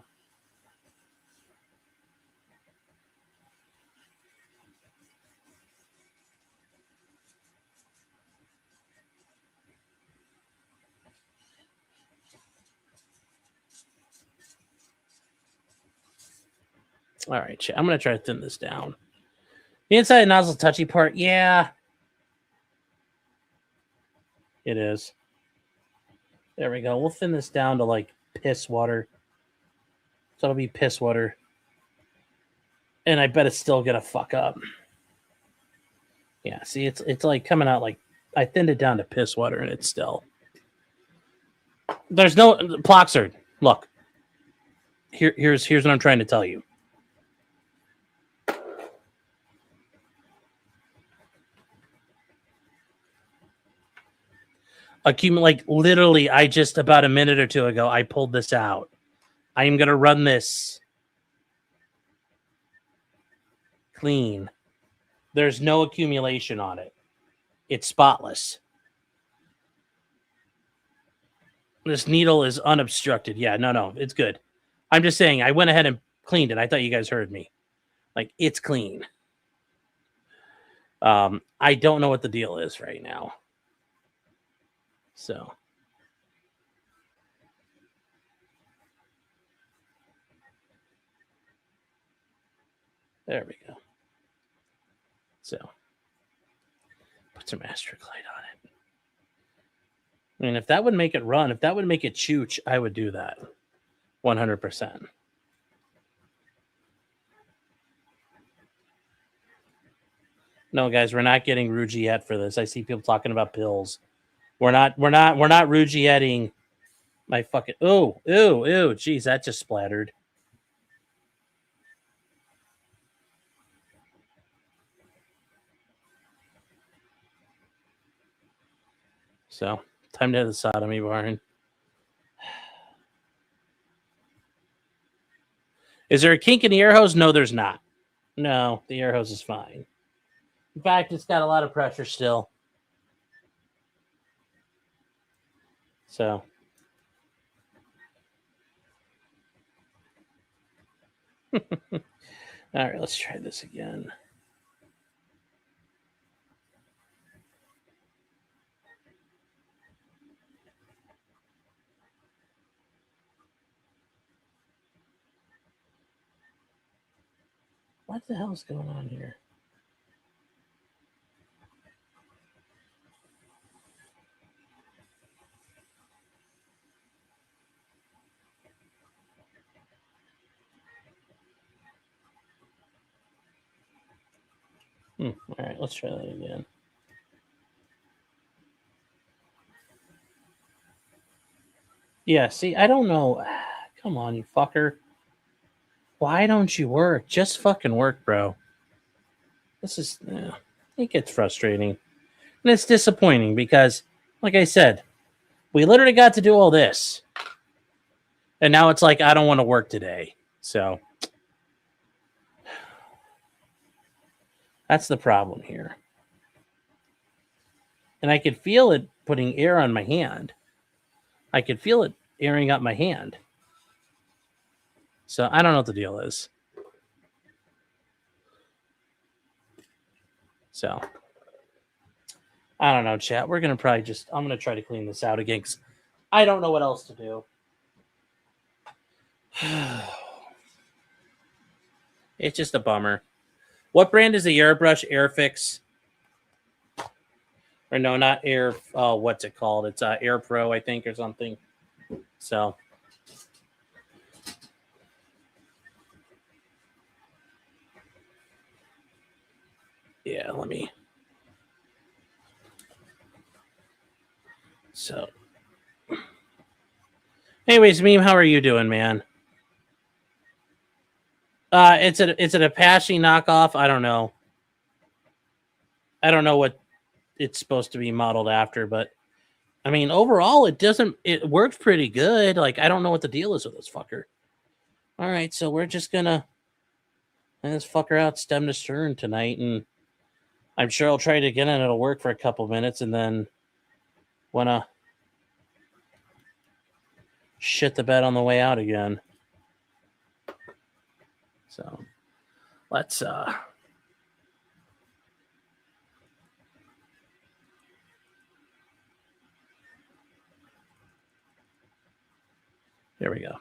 All right, I'm going to try to thin this down. The inside nozzle touchy part, yeah. It is. There we go. We'll thin this down to like piss water. So it'll be piss water. And I bet it's still going to fuck up. Yeah, see, it's like coming out like I thinned it down to piss water and it's still. There's no Ploxard. Look. Here's what I'm trying to tell you. Like literally, I just about a minute or two ago, I pulled this out. I am going to run this clean. There's no accumulation on it. It's spotless. This needle is unobstructed. Yeah, no, it's good. I'm just saying, I went ahead and cleaned it. I thought you guys heard me. Like, it's clean. I don't know what the deal is right now. So. There we go. So. Put some Astroclite on it. I mean, if that would make it run, if that would make it chooch, I would do that. 100%. No, guys, we're not getting Rugiette for this. I see people talking about pills. We're not Rugietting my fucking ew. Geez, that just splattered. So, time to hit the sodomy barn. Is there a kink in the air hose? No, there's not. No, the air hose is fine. In fact, it's got a lot of pressure still. So. All right, let's try this again. What the hell is going on here? All right, let's try that again. Yeah, see, I don't know. Come on, you fucker. Why don't you work? Just fucking work, bro. This is, it gets frustrating. And it's disappointing because, like I said, we literally got to do all this. And now it's like, I don't want to work today. So, that's the problem here. And I could feel it putting air on my hand. I could feel it airing up my hand. So I don't know what the deal is. So I don't know, chat. We're going to probably just, I'm going to try to clean this out again because I don't know what else to do. It's just a bummer. What brand is the airbrush? Airfix? Or no, not Air. What's it called? It's Air Pro, I think, or something. So. Yeah, let me. So. Anyways, Meme, how are you doing, man? It's an Apache knockoff. I don't know. I don't know what it's supposed to be modeled after, but I mean, overall, it works pretty good. Like, I don't know what the deal is with this fucker. All right, so we're just gonna let this fucker out stem to stern tonight, and I'm sure I'll try it again, and it'll work for a couple minutes, and then wanna shit the bed on the way out again. So let's here we go.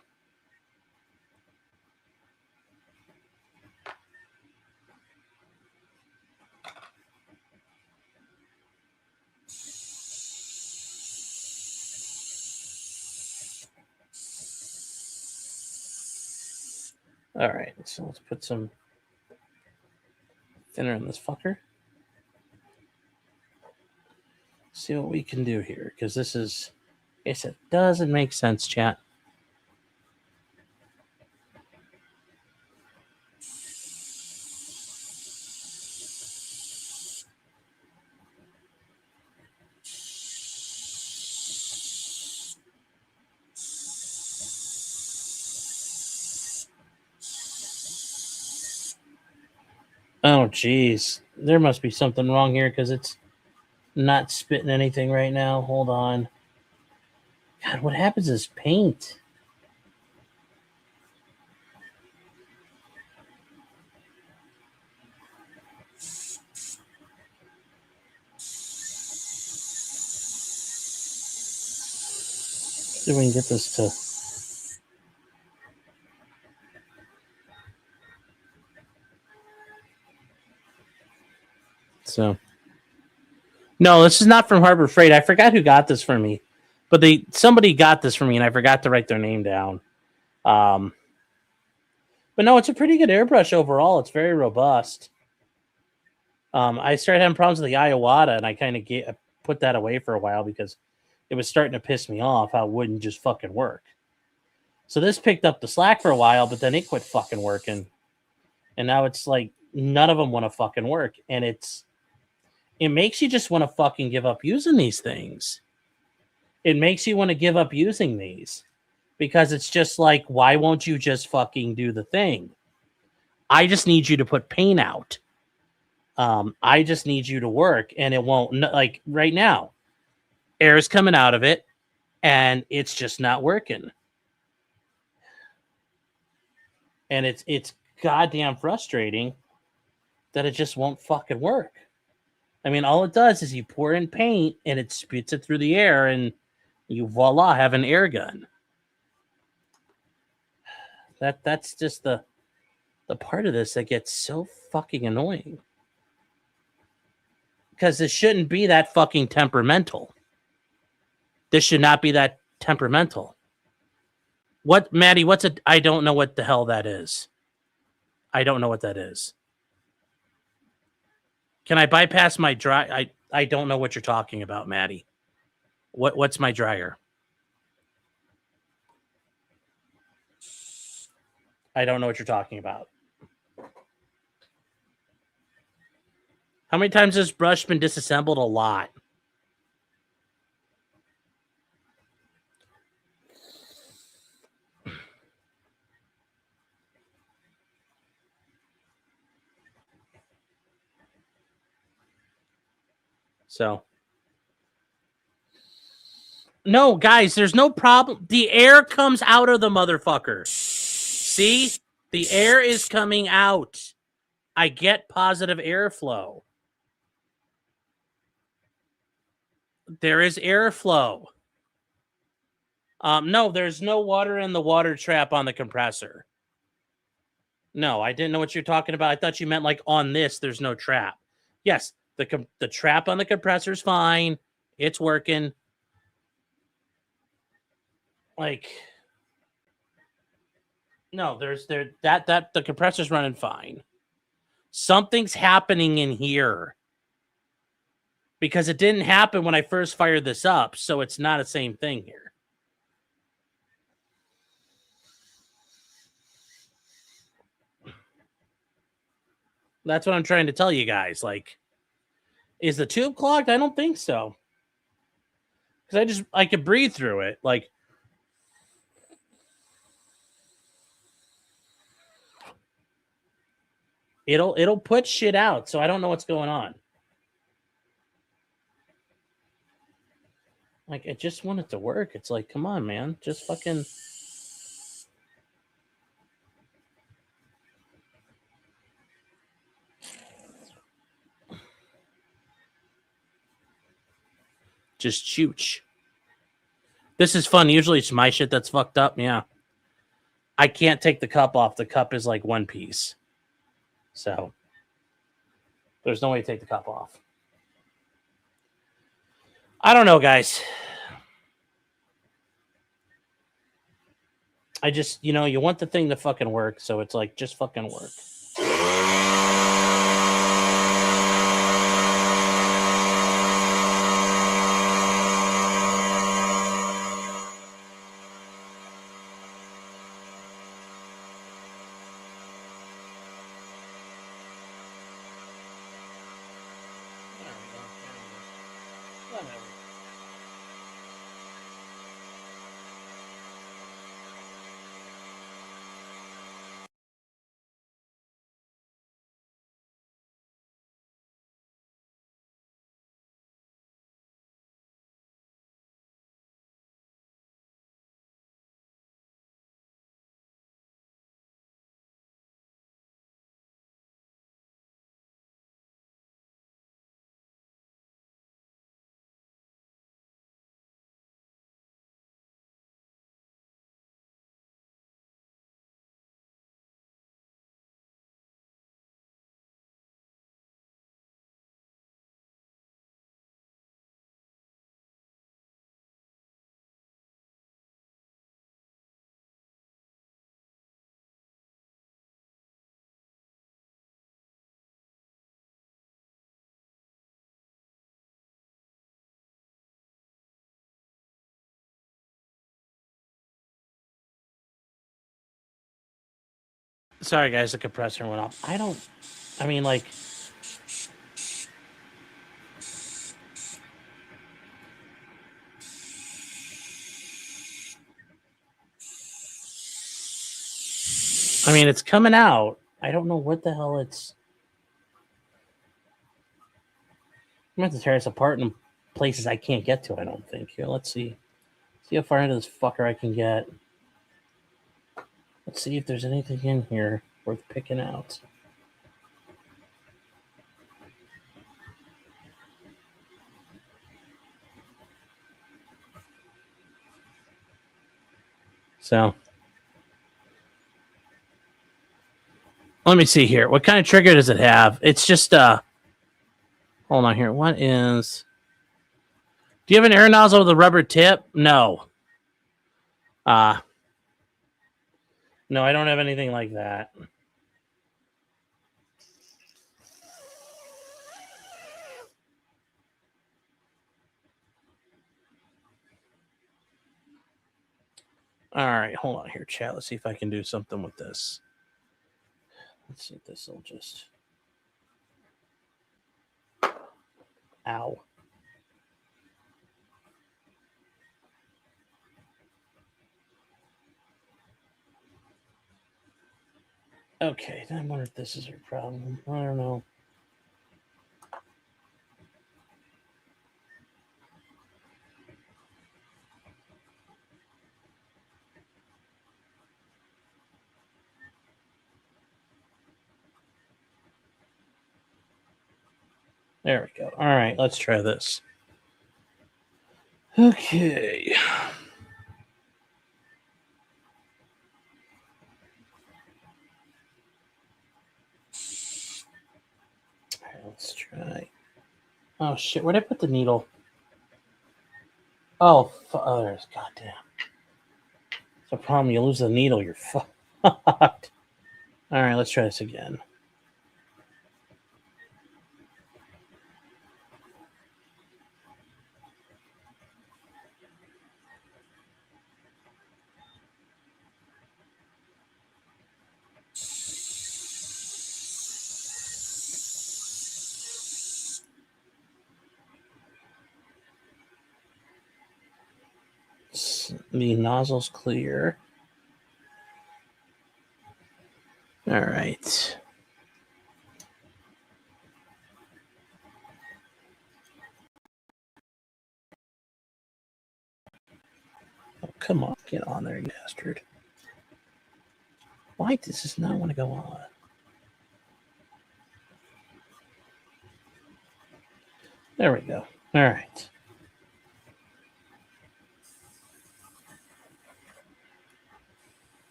All right, so let's put some thinner in this fucker. See what we can do here, because this is, I guess it doesn't make sense, chat. Oh, geez. There must be something wrong here because it's not spitting anything right now. Hold on. God, what happens is paint. See if we can get this to... So, no, this is not from Harbor Freight. I forgot who got this for me, but somebody got this for me, and I forgot to write their name down. But no, it's a pretty good airbrush overall. It's very robust. I started having problems with the Iowata, and I kind of put that away for a while because it was starting to piss me off how it wouldn't just fucking work. So this picked up the slack for a while, but then it quit fucking working, and now it's like none of them want to fucking work, and it makes you just want to fucking give up using these things. It makes you want to give up using these because it's just like, why won't you just fucking do the thing? I just need you to put paint out. I just need you to work, and it won't. Like right now, air is coming out of it, and it's just not working. And it's goddamn frustrating that it just won't fucking work. I mean, all it does is you pour in paint and it spits it through the air, and you voila, have an air gun. That's just the part of this that gets so fucking annoying. Because this shouldn't be that fucking temperamental. This should not be that temperamental. What, Maddie, I don't know what the hell that is. I don't know what that is. Can I bypass my dry? I don't know what you're talking about, Maddie. What's my dryer? I don't know what you're talking about. How many times has this brush been disassembled? A lot. So, no, guys, there's no problem. The air comes out of the motherfucker. See? The air is coming out. I get positive airflow. There is airflow. No, there's no water in the water trap on the compressor. No, I didn't know what you're talking about. I thought you meant like on this, there's no trap. Yes, the trap on the compressor is fine. It's working. Like, no, that the compressor's running fine. Something's happening in here because it didn't happen when I first fired this up, so it's not the same thing here. That's what I'm trying to tell you guys. Like, is the tube clogged? I don't think so. because I could breathe through it. Like, it'll put shit out, so I don't know what's going on. Like, I just want it to work. It's like, come on, man. Just fucking... Just chooch. This is fun. Usually it's my shit that's fucked up. Yeah. I can't take the cup off. The cup is like one piece. So there's no way to take the cup off. I don't know, guys. I just, you want the thing to fucking work. So it's like, just fucking work. Sorry, guys, the compressor went off. I mean, like... I mean, it's coming out. I don't know what the hell it's... I'm going to have to tear this apart in places I can't get to, I don't think. Here, let's see. See how far into this fucker I can get. Let's see if there's anything in here worth picking out. So, let me see here. What kind of trigger does it have? It's just, hold on here. What is... Do you have an air nozzle with a rubber tip? No. No, I don't have anything like that. All right, hold on here, chat. Let's see if I can do something with this. Let's see if this will just... Ow. Okay, then I wonder if this is your problem. I don't know. There we go. All right, let's try this. Okay. All right, let's try. Oh, shit. Where'd I put the needle? Oh, there's goddamn. It's a problem. You lose the needle, you're fucked. All right, let's try this again. The nozzle's clear. All right. Oh, come on. Get on there, you bastard. Why does this not want to go on? There we go. All right.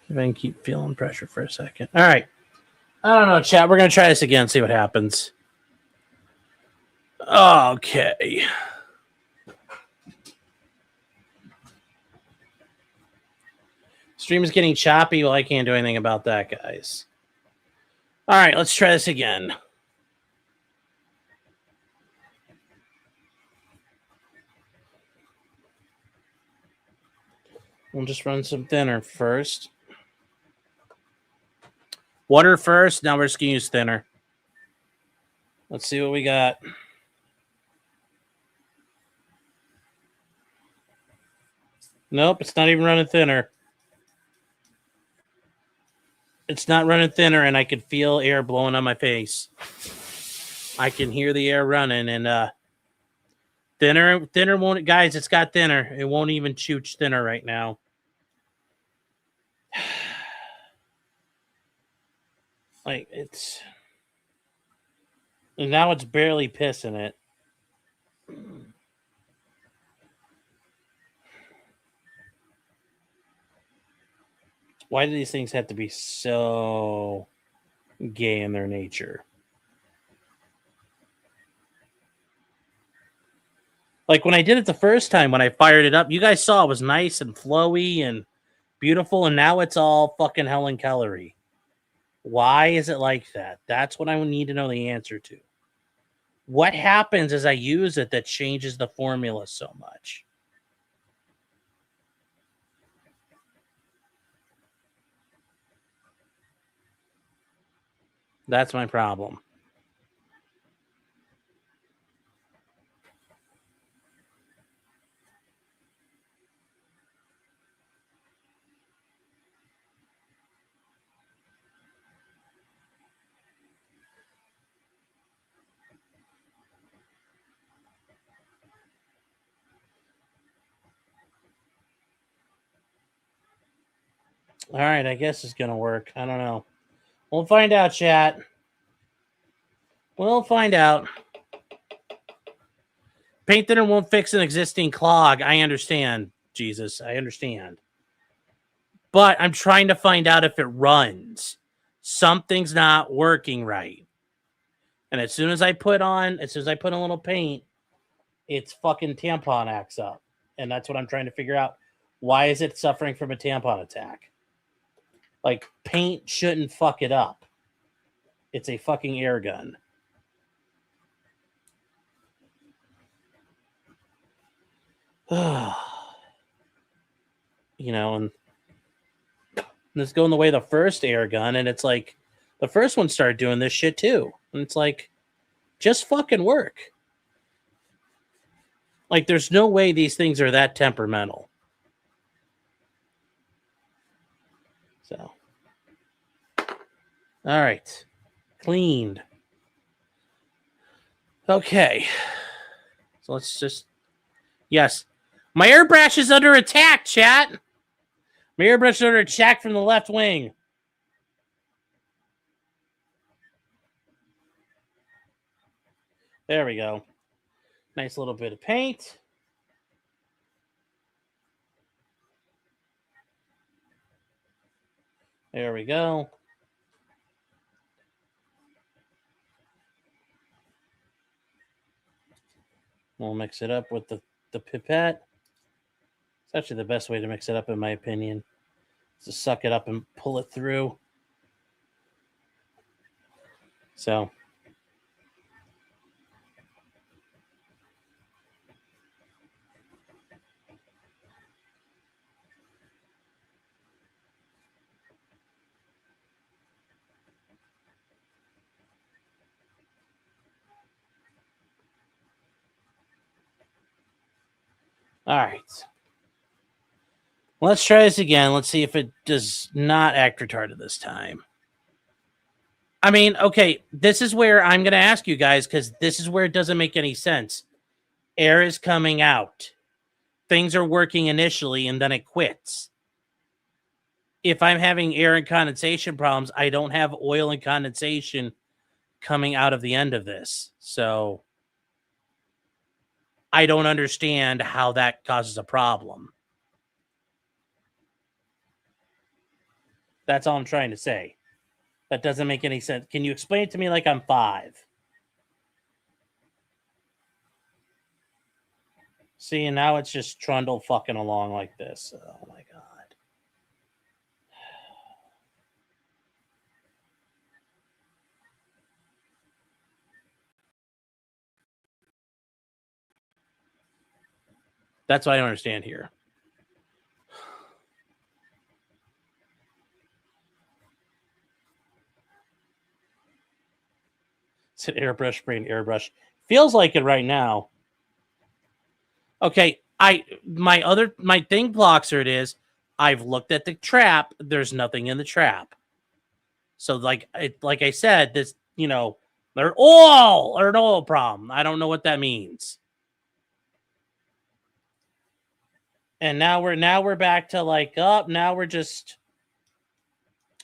If I can keep feeling pressure for a second. All right. I don't know, chat. We're going to try this again, see what happens. Okay. Stream is getting choppy. Well, I can't do anything about that, guys. All right, let's try this again. We'll just run some thinner first. Water first. Now we're just going to use thinner. Let's see what we got. Nope, it's not even running thinner. It's not running thinner, and I can feel air blowing on my face. I can hear the air running, and thinner won't, guys. It's got thinner. It won't even chooch thinner right now. Like it's, and now it's barely pissing it. Why do these things have to be so gay in their nature? Like when I did it the first time, when I fired it up, you guys saw it was nice and flowy and beautiful, and now it's all fucking Helen Kellery. Why is it like that? That's what I need to know the answer to. What happens as I use it that changes the formula so much? That's my problem. All right, I guess it's going to work. I don't know. We'll find out, chat. We'll find out. Paint thinner won't fix an existing clog. I understand, Jesus. I understand. But I'm trying to find out if it runs. Something's not working right. And as soon as I put a little paint, its fucking tampon acts up. And that's what I'm trying to figure out. Why is it suffering from a tampon attack? Like, paint shouldn't fuck it up. It's a fucking air gun. You know, and this going the way of the first air gun, and it's like the first one started doing this shit too. And it's like, just fucking work. Like, there's no way these things are that temperamental. So, all right. Cleaned. Okay. So let's just, yes. My airbrush is under attack, chat. My airbrush is under attack from the left wing. There we go. Nice little bit of paint. There we go. We'll mix it up with the pipette. It's actually the best way to mix it up, in my opinion. Is to suck it up and pull it through. So. All right. Let's try this again. Let's see if it does not act retarded this time. I mean, okay, this is where I'm going to ask you guys because this is where it doesn't make any sense. Air is coming out. Things are working initially and then it quits. If I'm having air and condensation problems, I don't have oil and condensation coming out of the end of this. So I don't understand how that causes a problem. That's all I'm trying to say. That doesn't make any sense. Can you explain it to me like I'm 5? See, and now it's just trundle fucking along like this. Oh my god. That's what I don't understand here. It's an airbrush sprain, airbrush. Feels like it right now. Okay, my thing blocks it is I've looked at the trap. There's nothing in the trap. So like I said, this, you know, they're all or an oil problem. I don't know what that means. And now we're back to like now we're just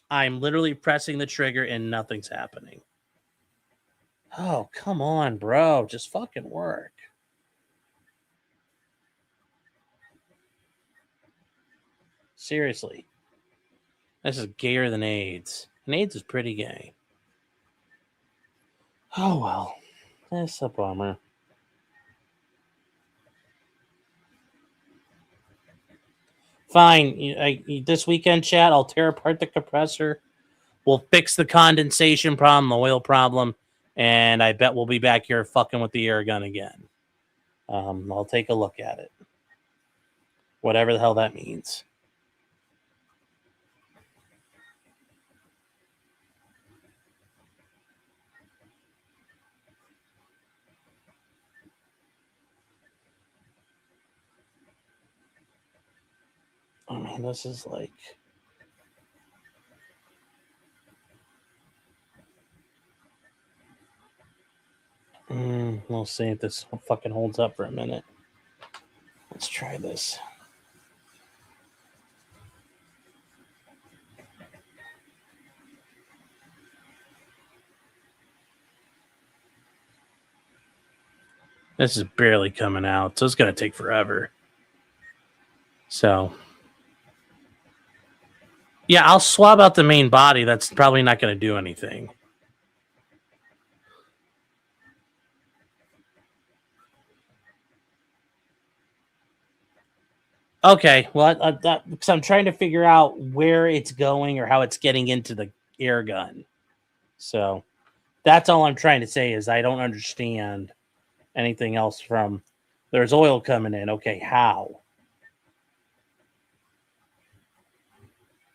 I'm literally pressing the trigger and nothing's happening. Oh, come on, bro. Just fucking work. Seriously. This is gayer than AIDS. And AIDS is pretty gay. Oh, well. That's a bummer. Fine. This weekend, chat, I'll tear apart the compressor. We'll fix the condensation problem, the oil problem, and I bet we'll be back here fucking with the air gun again. I'll take a look at it. Whatever the hell that means. I mean, this is like... We'll see if this fucking holds up for a minute. Let's try this. This is barely coming out, so it's going to take forever. So, yeah, I'll swab out the main body. That's probably not going to do anything. Okay, well, because I'm trying to figure out where it's going or how it's getting into the air gun. So, that's all I'm trying to say is I don't understand anything else from there's oil coming in. Okay, how?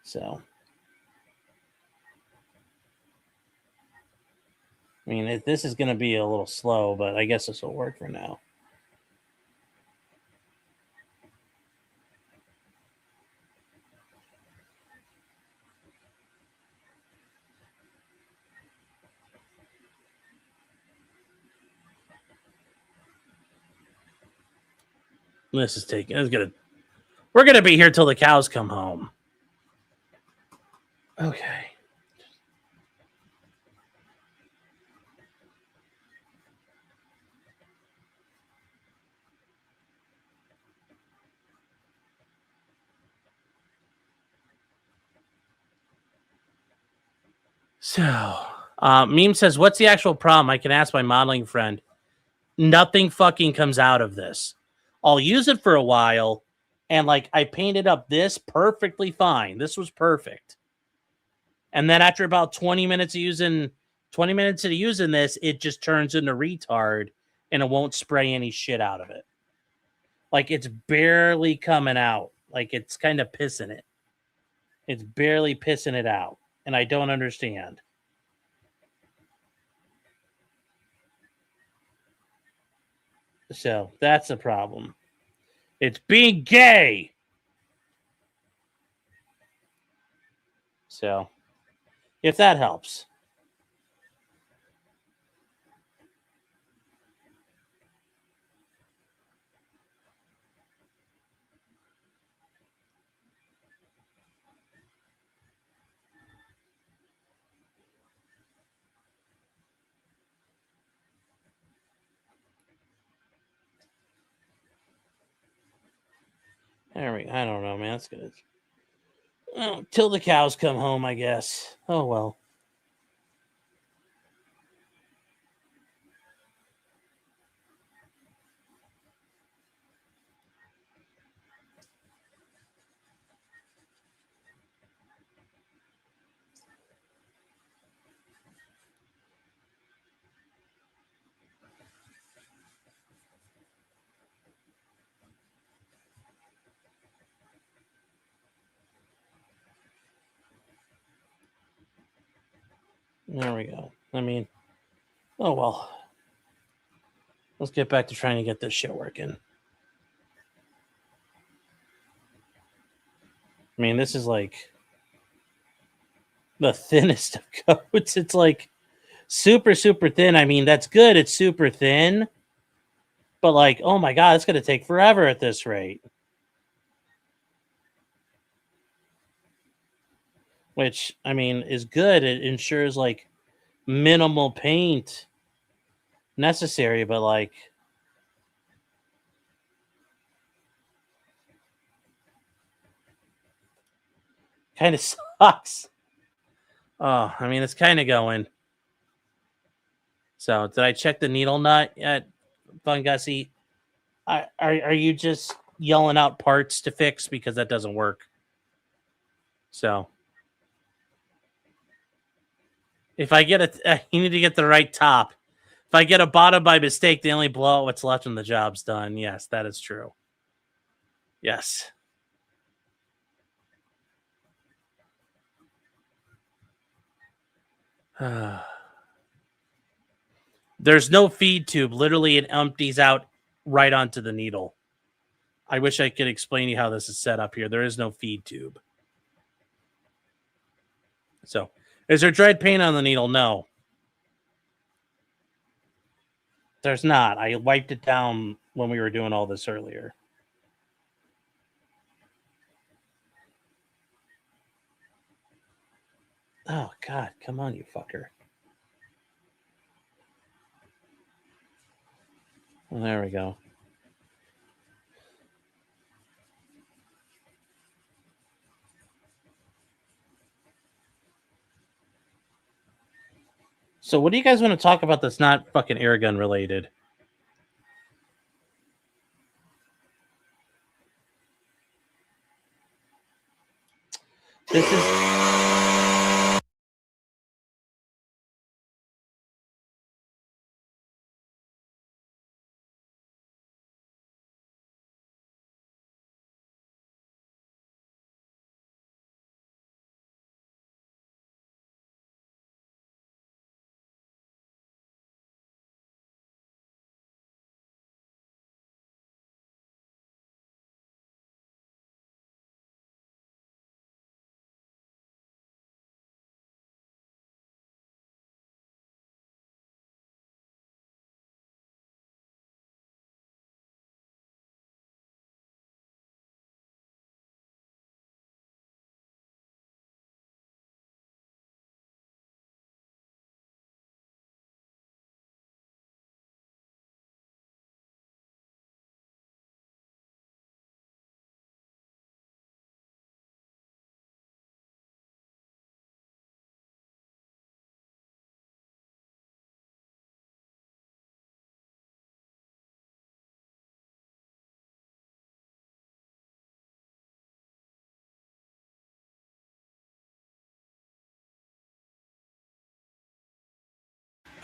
So, I mean, this is going to be a little slow, but I guess this will work for now. This is taking. We're gonna be here till the cows come home. Okay. So, Meme says, "What's the actual problem?" I can ask my modeling friend. Nothing fucking comes out of this. I'll use it for a while, and like I painted up this perfectly fine. This was perfect. And then after about 20 minutes of using this, it just turns into retard and it won't spray any shit out of it. Like it's barely coming out. Like it's kind of pissing it. It's barely pissing it out. And I don't understand. So that's a problem. It's being gay. So, if that helps. I don't know, man. That's good. Oh, till the cows come home, I guess. Oh, well. There we go. I mean, oh, well. Let's get back to trying to get this shit working. I mean, this is like the thinnest of coats. It's like super, super thin. I mean, that's good. It's super thin. But like, oh my God, it's going to take forever at this rate. Which, I mean, is good. It ensures like minimal paint necessary, but like, kind of sucks. Oh, I mean, it's kind of going. So, did I check the needle nut yet, Fungusy? Are you just yelling out parts to fix because that doesn't work? So, if I get you need to get the right top. If I get a bottom by mistake, they only blow out what's left and the job's done. Yes, that is true. Yes. There's no feed tube. Literally, it empties out right onto the needle. I wish I could explain you how this is set up here. There is no feed tube. So, is there dried paint on the needle? No. There's not. I wiped it down when we were doing all this earlier. Oh, God. Come on, you fucker. Well, there we go. So what do you guys want to talk about that's not fucking airgun related? This is...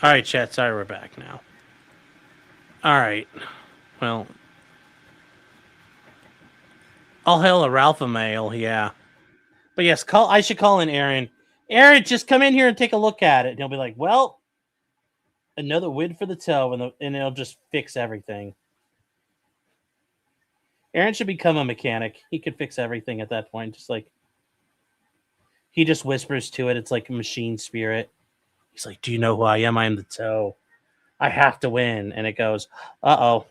All right, chat. Sorry, we're back now. All right. Well, I'll hail a Ralpha mail, yeah. But yes, I should call in Aaron. Aaron, just come in here and take a look at it. And he'll be like, well, another win for the toe, and it'll just fix everything. Aaron should become a mechanic. He could fix everything at that point. Just like he just whispers to it. It's like a machine spirit. He's like, "Do you know who I am? I am the toe. I have to win." And it goes, "Uh-oh."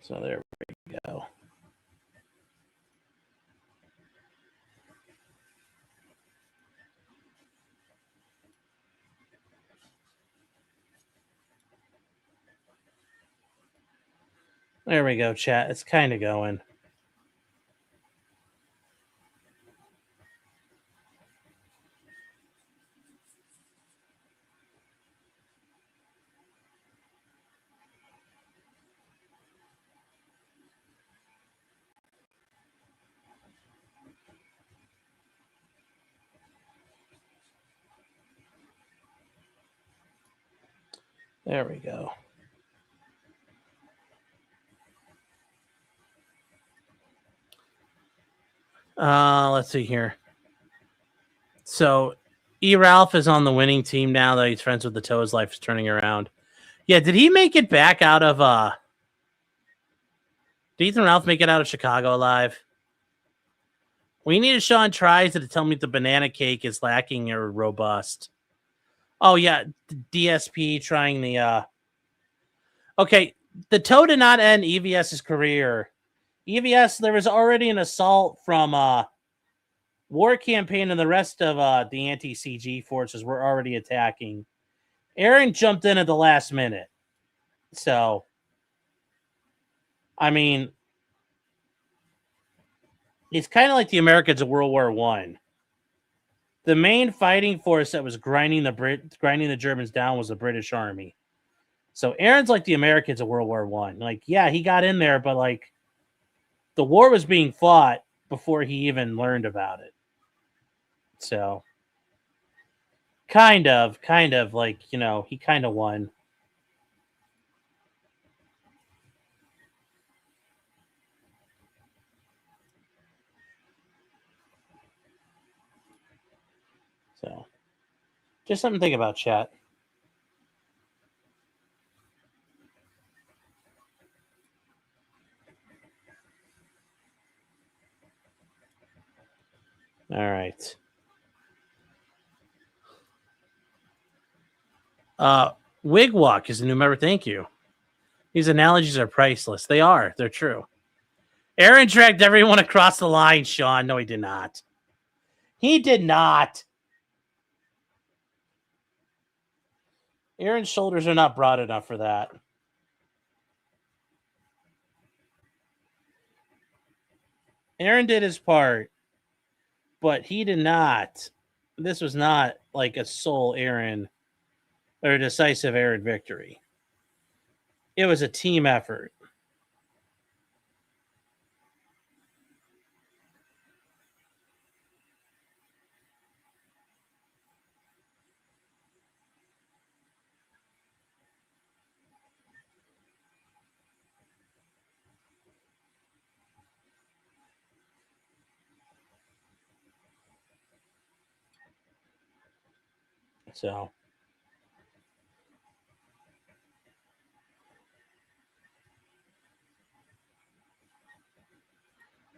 So there we go. There we go, chat. It's kind of going. There we go. Let's see here. So E. Ralph is on the winning team now that he's friends with the toe. His life is turning around. Yeah, did he make it back out of did Ethan Ralph make it out of Chicago alive? We need Sean tries to tell me the banana cake is lacking or robust. Oh yeah, DSP trying the okay, the toe did not end EVS's career. EVS, there was already an assault from War Campaign and the rest of the anti-CG forces were already attacking. Aaron jumped in at the last minute. So, I mean, it's kind of like the Americans of World War One. The main fighting force that was grinding the Germans down was the British Army. So Aaron's like the Americans of World War One. Like, yeah, he got in there, but like the war was being fought before he even learned about it. So kind of like, you know, he kind of won. So just something to think about, chat. All right. Wigwalk is a new member. Thank you. These analogies are priceless. They are. They're true. Aaron dragged everyone across the line, Sean. No, he did not. He did not. Aaron's shoulders are not broad enough for that. Aaron did his part, but he did not. This was not like a sole Aaron or a decisive Aaron victory. It was a team effort. So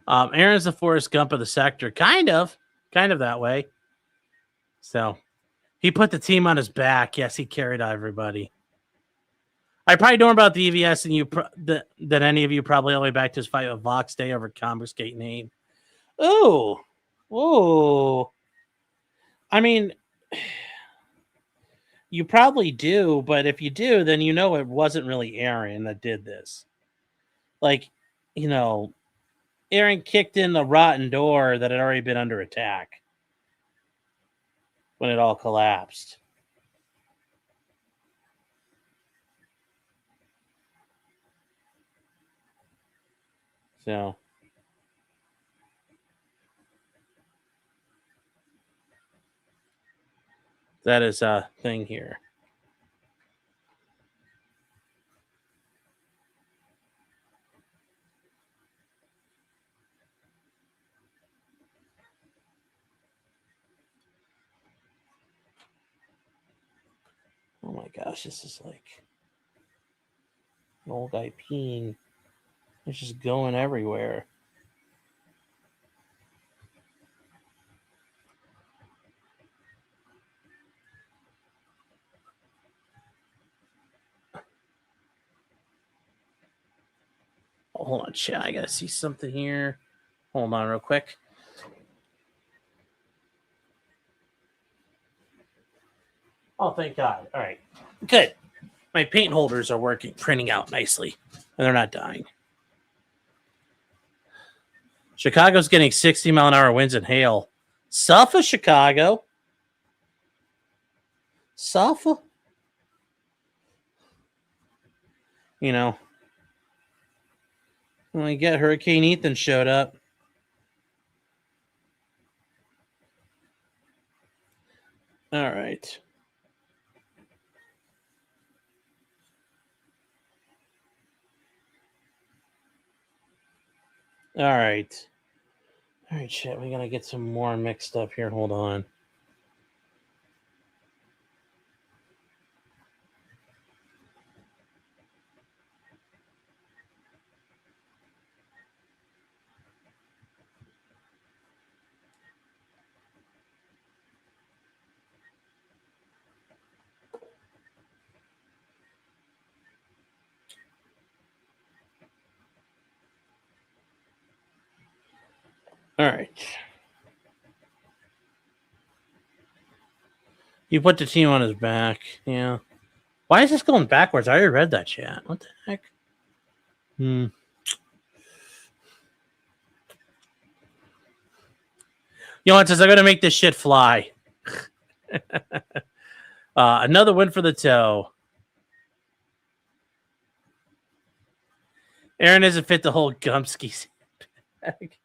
Aaron's the Forrest Gump of the sector. Kind of that way. So he put the team on his back. Yes, he carried everybody. I probably know more about the EVS than any of you, probably all the way back to his fight with Vox Day over Confiscate Name. Ooh. I mean, you probably do, but if you do, then you know it wasn't really Aaron that did this. Like, you know, Aaron kicked in the rotten door that had already been under attack when it all collapsed. So that is a thing here. gosh, this is like an old guy peeing. It's just going everywhere. Oh, hold on, chat. I gotta see something here. Hold on, real quick. Oh, thank God. All right. Good. My paint holders are working, printing out nicely, and they're not dying. Chicago's getting 60-mile-an-hour winds and hail. Suffer, Chicago. Suffer. You know, when we get Hurricane Ethan showed up. All right. All right. All right, shit. We gotta get some more mixed up here. Hold on. All right. You put the team on his back. Yeah. Why is this going backwards? I already read that chat. What the heck? Johan says, I'm going to make this shit fly. Another win for the toe. Aaron isn't fit to hold Gumsky's bag.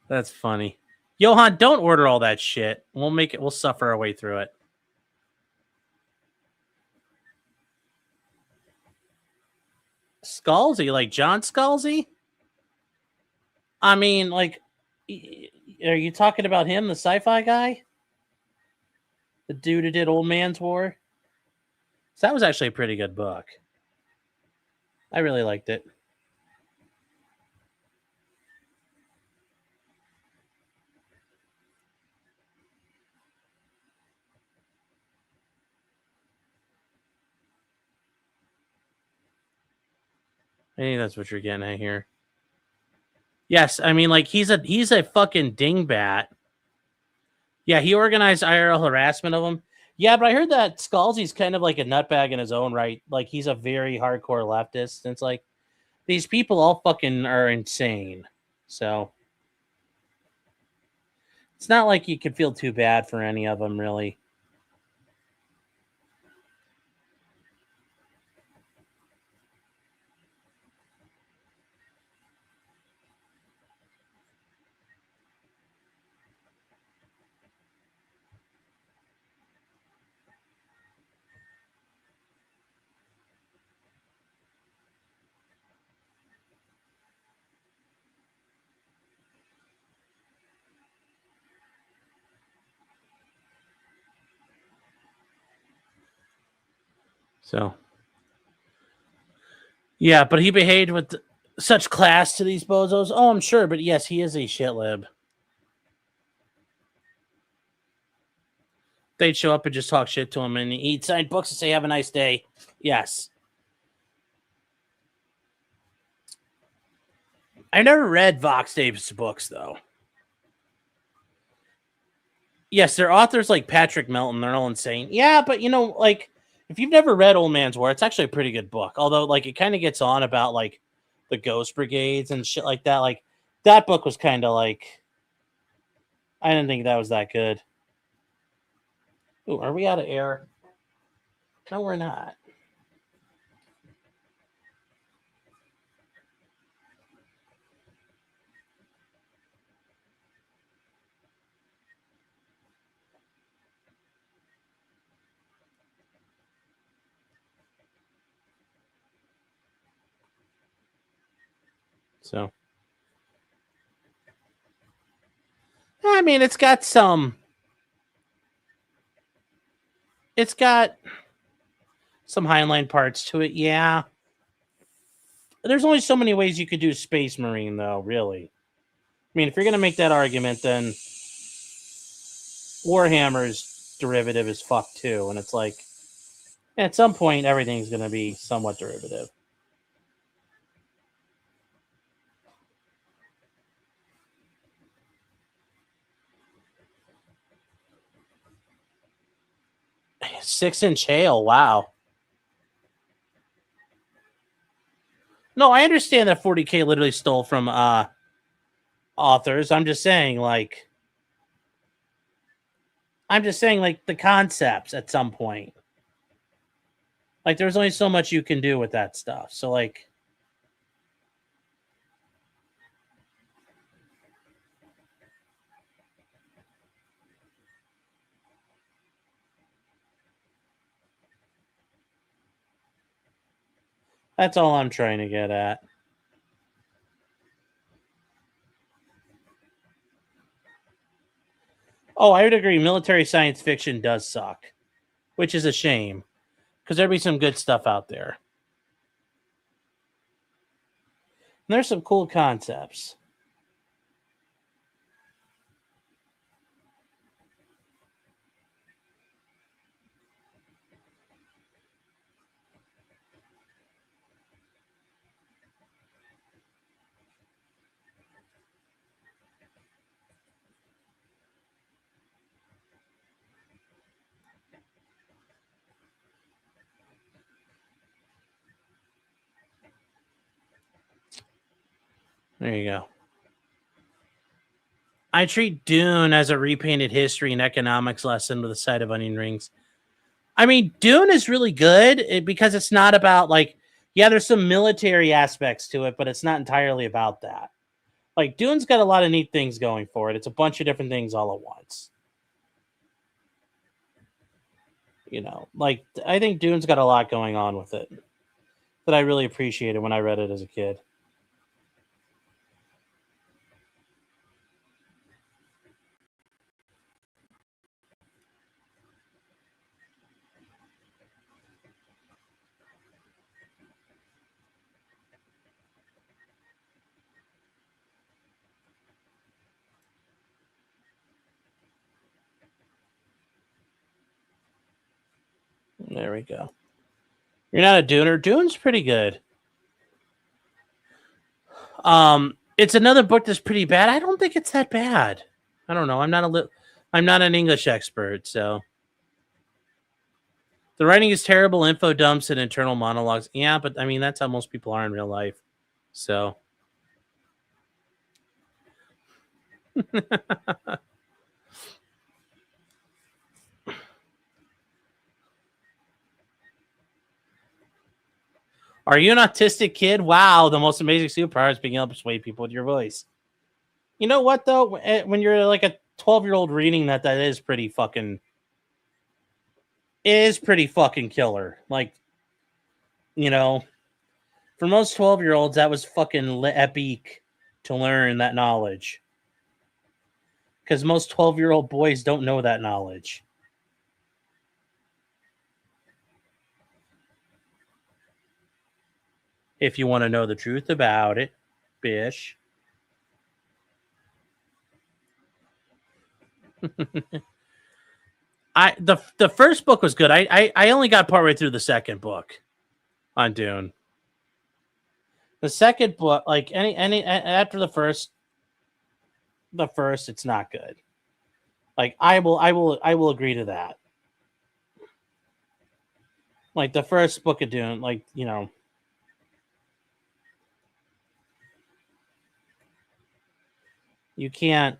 That's funny. Johan, don't order all that shit. We'll make it. We'll suffer our way through it. Scalzi, like John Scalzi? I mean, like, are you talking about him, the sci-fi guy? The dude who did Old Man's War? So that was actually a pretty good book. I really liked it. I think that's what you're getting at here. Yes, I mean, like, he's a fucking dingbat. Yeah, he organized IRL harassment of him. Yeah, but I heard that Scalzi's kind of like a nutbag in his own right. Like, he's a very hardcore leftist. And it's like, these people all fucking are insane. So, it's not like you could feel too bad for any of them, really. So, yeah, but he behaved with such class to these bozos. Oh, I'm sure, but yes, he is a shit lib. They'd show up and just talk shit to him, and he'd sign books and say, "Have a nice day." Yes. I never read Vox Davis' books, though. Yes, they're authors like Patrick Melton. They're all insane. Yeah, but, you know, like, if you've never read Old Man's War, it's actually a pretty good book. Although, like, it kind of gets on about, like, the Ghost Brigades and shit like that. Like, that book was kind of like, I didn't think that was that good. Ooh, are we out of air? No, we're not. So, I mean, it's got some It's got some Heinlein parts to it, yeah. There's only so many ways you could do Space Marine, though, really. I mean, if you're going to make that argument, then Warhammer's derivative is fuck, too. And it's like, at some point, everything's going to be somewhat derivative. Six-inch hail, wow. No, I understand that 40K literally stole from authors. I'm just saying, like, the concepts at some point. Like, there's only so much you can do with that stuff. So, like, that's all I'm trying to get at. Oh, I would agree. Military science fiction does suck, which is a shame because there'd be some good stuff out there. And there's some cool concepts. There you go. I treat Dune as a repainted history and economics lesson with a side of onion rings. I mean, Dune is really good because it's not about, like, yeah, there's some military aspects to it, but it's not entirely about that. Like, Dune's got a lot of neat things going for it. It's a bunch of different things all at once. You know, like, I think Dune's got a lot going on with it that I really appreciated when I read it as a kid. There we go. You're not a Duner. Dune's pretty good. It's another book that's pretty bad. I don't think it's that bad. I don't know. I'm not an English expert, so the writing is terrible, info dumps and internal monologues. Yeah, but I mean that's how most people are in real life. So are you an autistic kid? Wow, the most amazing superpower is being able to persuade people with your voice. You know what though? When you're like a 12-year-old reading that is pretty fucking killer. Like, you know, for most 12-year-olds, that was fucking epic to learn that knowledge. Because most 12-year-old boys don't know that knowledge. If you want to know the truth about it, bish. The first book was good. I only got partway through the second book on Dune. The second book, like any after the first, it's not good. Like I will agree to that. Like the first book of Dune, like, you know, you can't.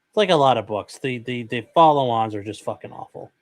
It's like a lot of books. The follow-ons are just fucking awful.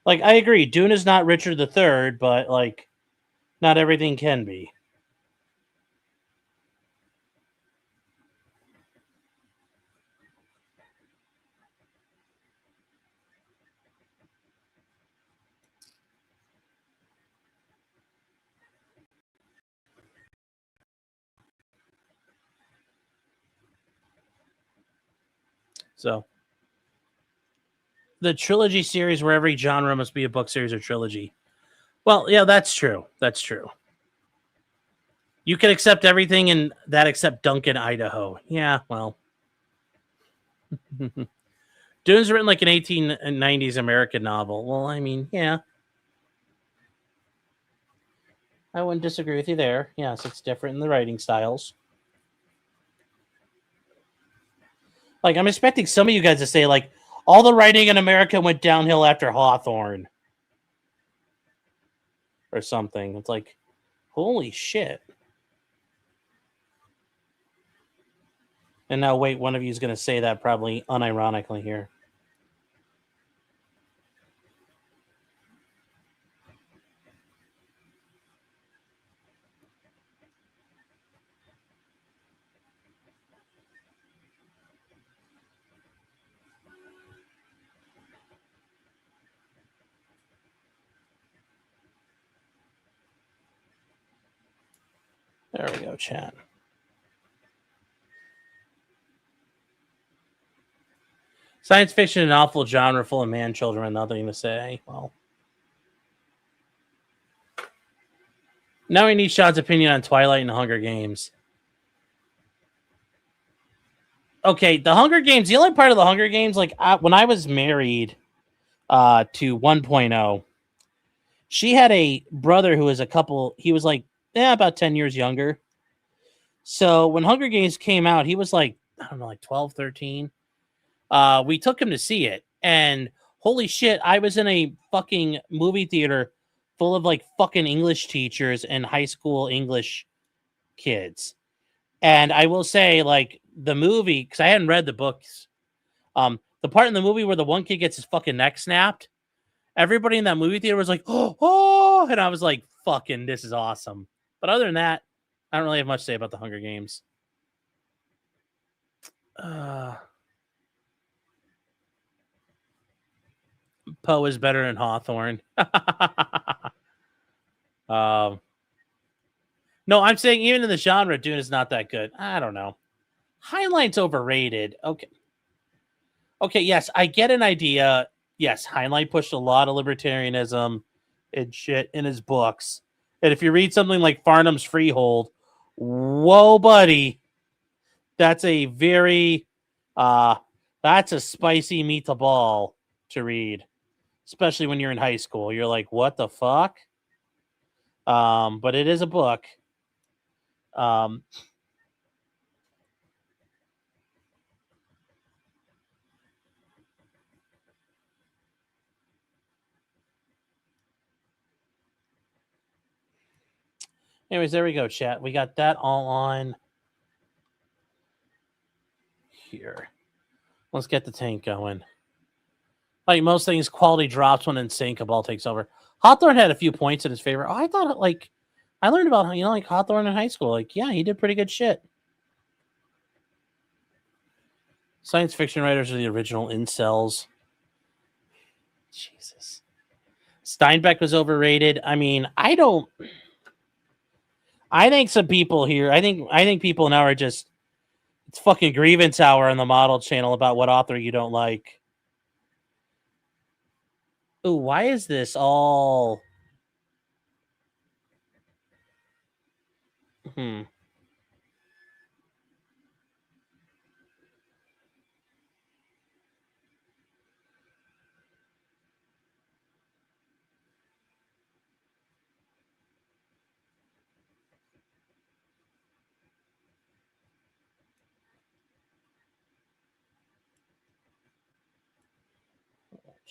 Like, I agree, Dune is not Richard III, but, like, not everything can be. So, the trilogy series where every genre must be a book series or trilogy. Well, yeah, that's true. That's true. You can accept everything in that except Duncan, Idaho. Yeah, well. Dune's written like an 1890s American novel. Well, I mean, yeah. I wouldn't disagree with you there. Yes, it's different in the writing styles. Like, I'm expecting some of you guys to say, like, all the writing in America went downhill after Hawthorne. Or something. It's like, holy shit. And now, wait, one of you is going to say that probably unironically here. There we go, chat. Science fiction, an awful genre full of man children and nothing to say. Well, now we need Sean's opinion on Twilight and Hunger Games. Okay, the Hunger Games, the only part of the Hunger Games, like when I was married to 1.0, she had a brother who was he was like, about 10 years younger. So when Hunger Games came out, he was like, I don't know, like 12, 13. We took him to see it. And holy shit, I was in a fucking movie theater full of like fucking English teachers and high school English kids. And I will say, like, the movie, because I hadn't read the books, the part in the movie where the one kid gets his fucking neck snapped, everybody in that movie theater was like, oh, and I was like, fucking, this is awesome. But other than that, I don't really have much to say about the Hunger Games. Poe is better than Hawthorne. No, I'm saying even in the genre, Dune is not that good. I don't know. Heinlein's overrated. Okay, yes, I get an idea. Yes, Heinlein pushed a lot of libertarianism and shit in his books. And if you read something like Farnham's Freehold, whoa, buddy, that's a very, that's a spicy meatball to read, especially when you're in high school. You're like, what the fuck? But it is a book. Anyways, there we go, chat. We got that all on here. Let's get the tank going. Like most things, quality drops when Insinkable takes over. Hawthorne had a few points in his favor. Oh, I thought, like, I learned about, like Hawthorne in high school. Like, yeah, he did pretty good shit. Science fiction writers are the original incels. Jesus. Steinbeck was overrated. I mean, I think some people here, I think people now are just, it's fucking grievance hour on the model channel about what author you don't like. Ooh, why is this all...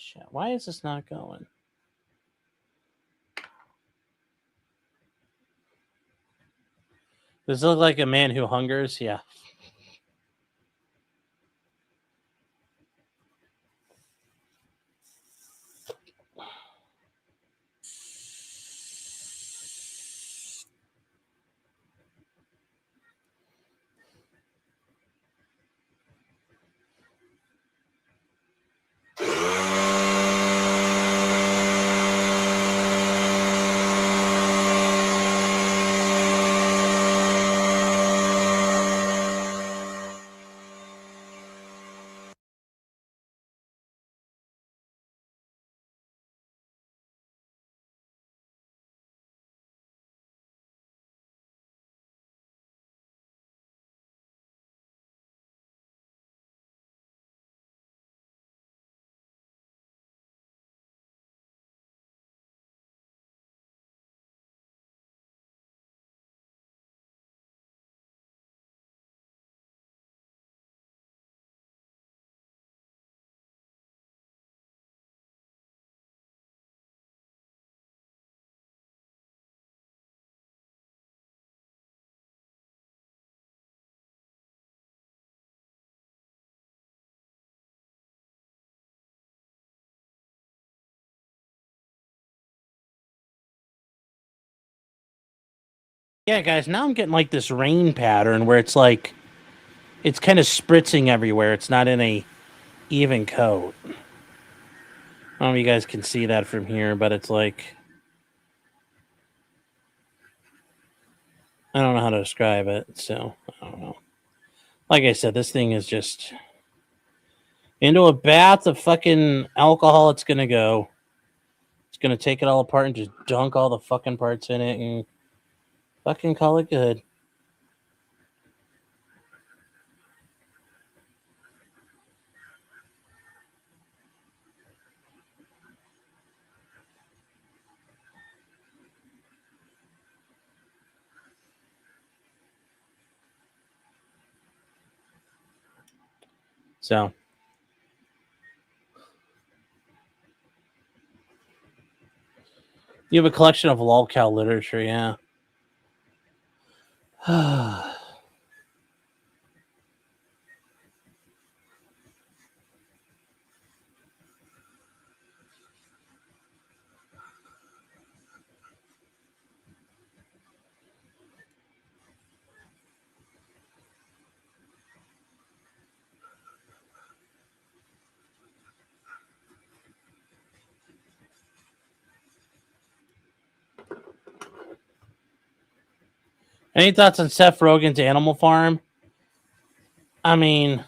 Shit, why is this not going? Does it look like a man who hungers? Yeah. Yeah, guys, now I'm getting like this rain pattern where it's like it's kind of spritzing everywhere. It's not in a even coat. I don't know if you guys can see that from here, but it's like I don't know how to describe it, so I don't know. Like I said, this thing is just into a bath of fucking alcohol. It's gonna go. It's gonna take it all apart and just dunk all the fucking parts in it and fucking call it good. So you have a collection of lolcow literature, yeah. Any thoughts on Seth Rogen's Animal Farm? I mean,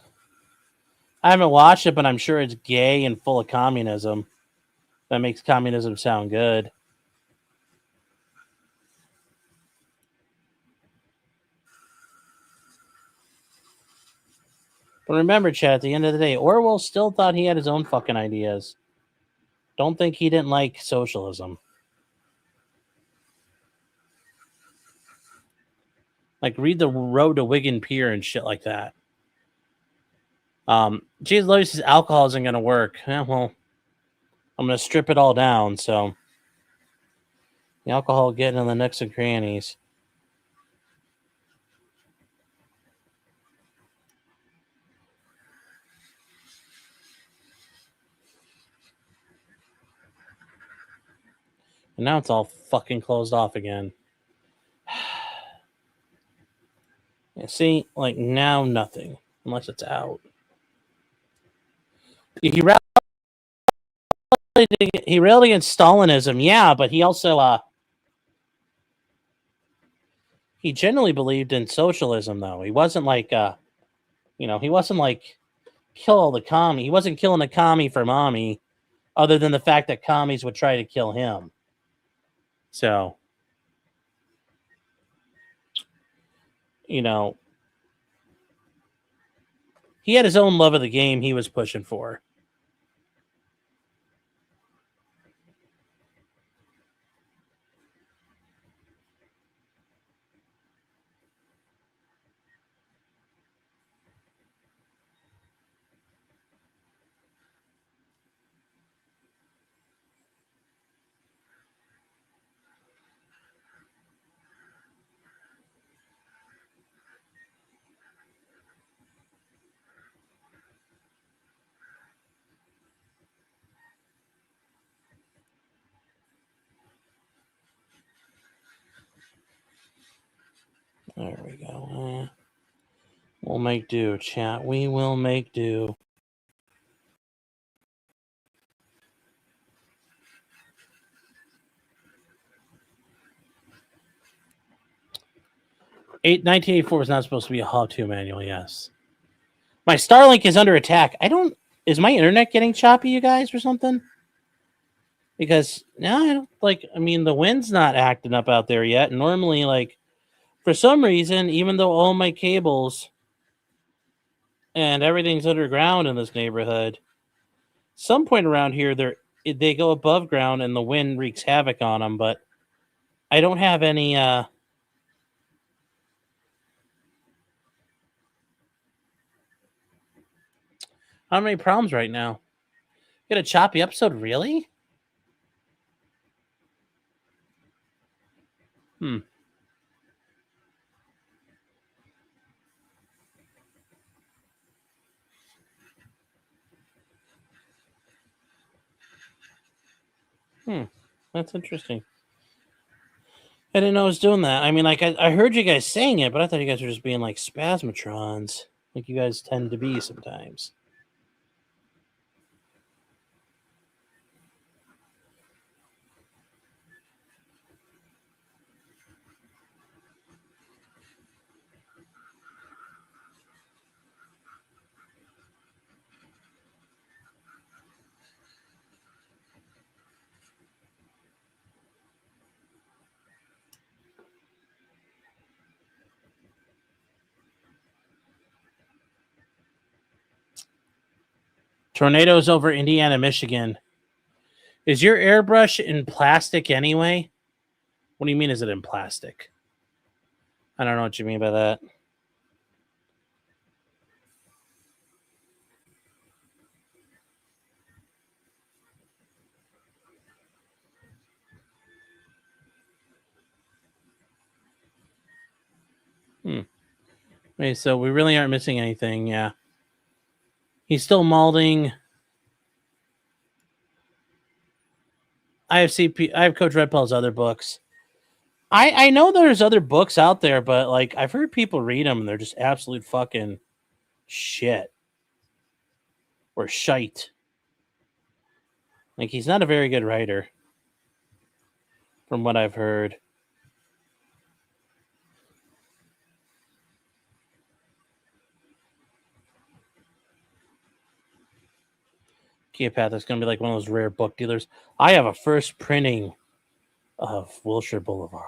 I haven't watched it, but I'm sure it's gay and full of communism. That makes communism sound good. But remember, Chad, at the end of the day, Orwell still thought he had his own fucking ideas. Don't think he didn't like socialism. Like, read The Road to Wigan Pier and shit like that. James Lewis says alcohol isn't going to work. Yeah, well, I'm going to strip it all down, so the alcohol getting in the nooks and crannies. And now it's all fucking closed off again. Yeah, see, like now nothing, unless it's out. He railed against Stalinism, yeah, but he also he generally believed in socialism, though. He wasn't like he wasn't like kill all the commie. He wasn't killing the commie for mommy, other than the fact that commies would try to kill him. So, he had his own love of the game he was pushing for. There we go. We'll make do, chat. We will make do. Eight 1984 was not supposed to be a how-to manual. Yes, my Starlink is under attack. Is my internet getting choppy, you guys, or something? Because now I don't like. I mean, the wind's not acting up out there yet. Normally, like for some reason, even though all my cables and everything's underground in this neighborhood, some point around here they go above ground and the wind wreaks havoc on them. But I don't have any. How many problems right now? Get a choppy episode, really? That's interesting. I didn't know I was doing that. I mean, like, I heard you guys saying it, but I thought you guys were just being like spasmatrons, like you guys tend to be sometimes. Tornadoes over Indiana, Michigan. Is your airbrush in plastic anyway? What do you mean, is it in plastic? I don't know what you mean by that. Okay, so we really aren't missing anything, yeah. He's still molding. I have Coach Red Pill's other books. I know there's other books out there, but like I've heard people read them and they're just absolute fucking shit. Or shite. Like he's not a very good writer. From what I've heard. Keopath is going to be like one of those rare book dealers. I have a first printing of Wilshire Boulevard.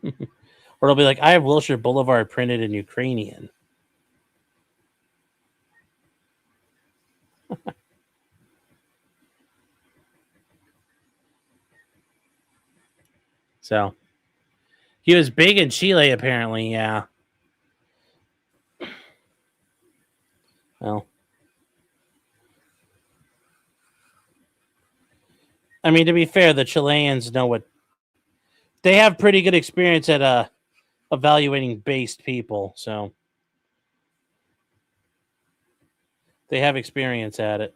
Or it'll be like, I have Wilshire Boulevard printed in Ukrainian. So, he was big in Chile, apparently, yeah. Well, I mean, to be fair, the Chileans know what... They have pretty good experience at evaluating based people, so... They have experience at it.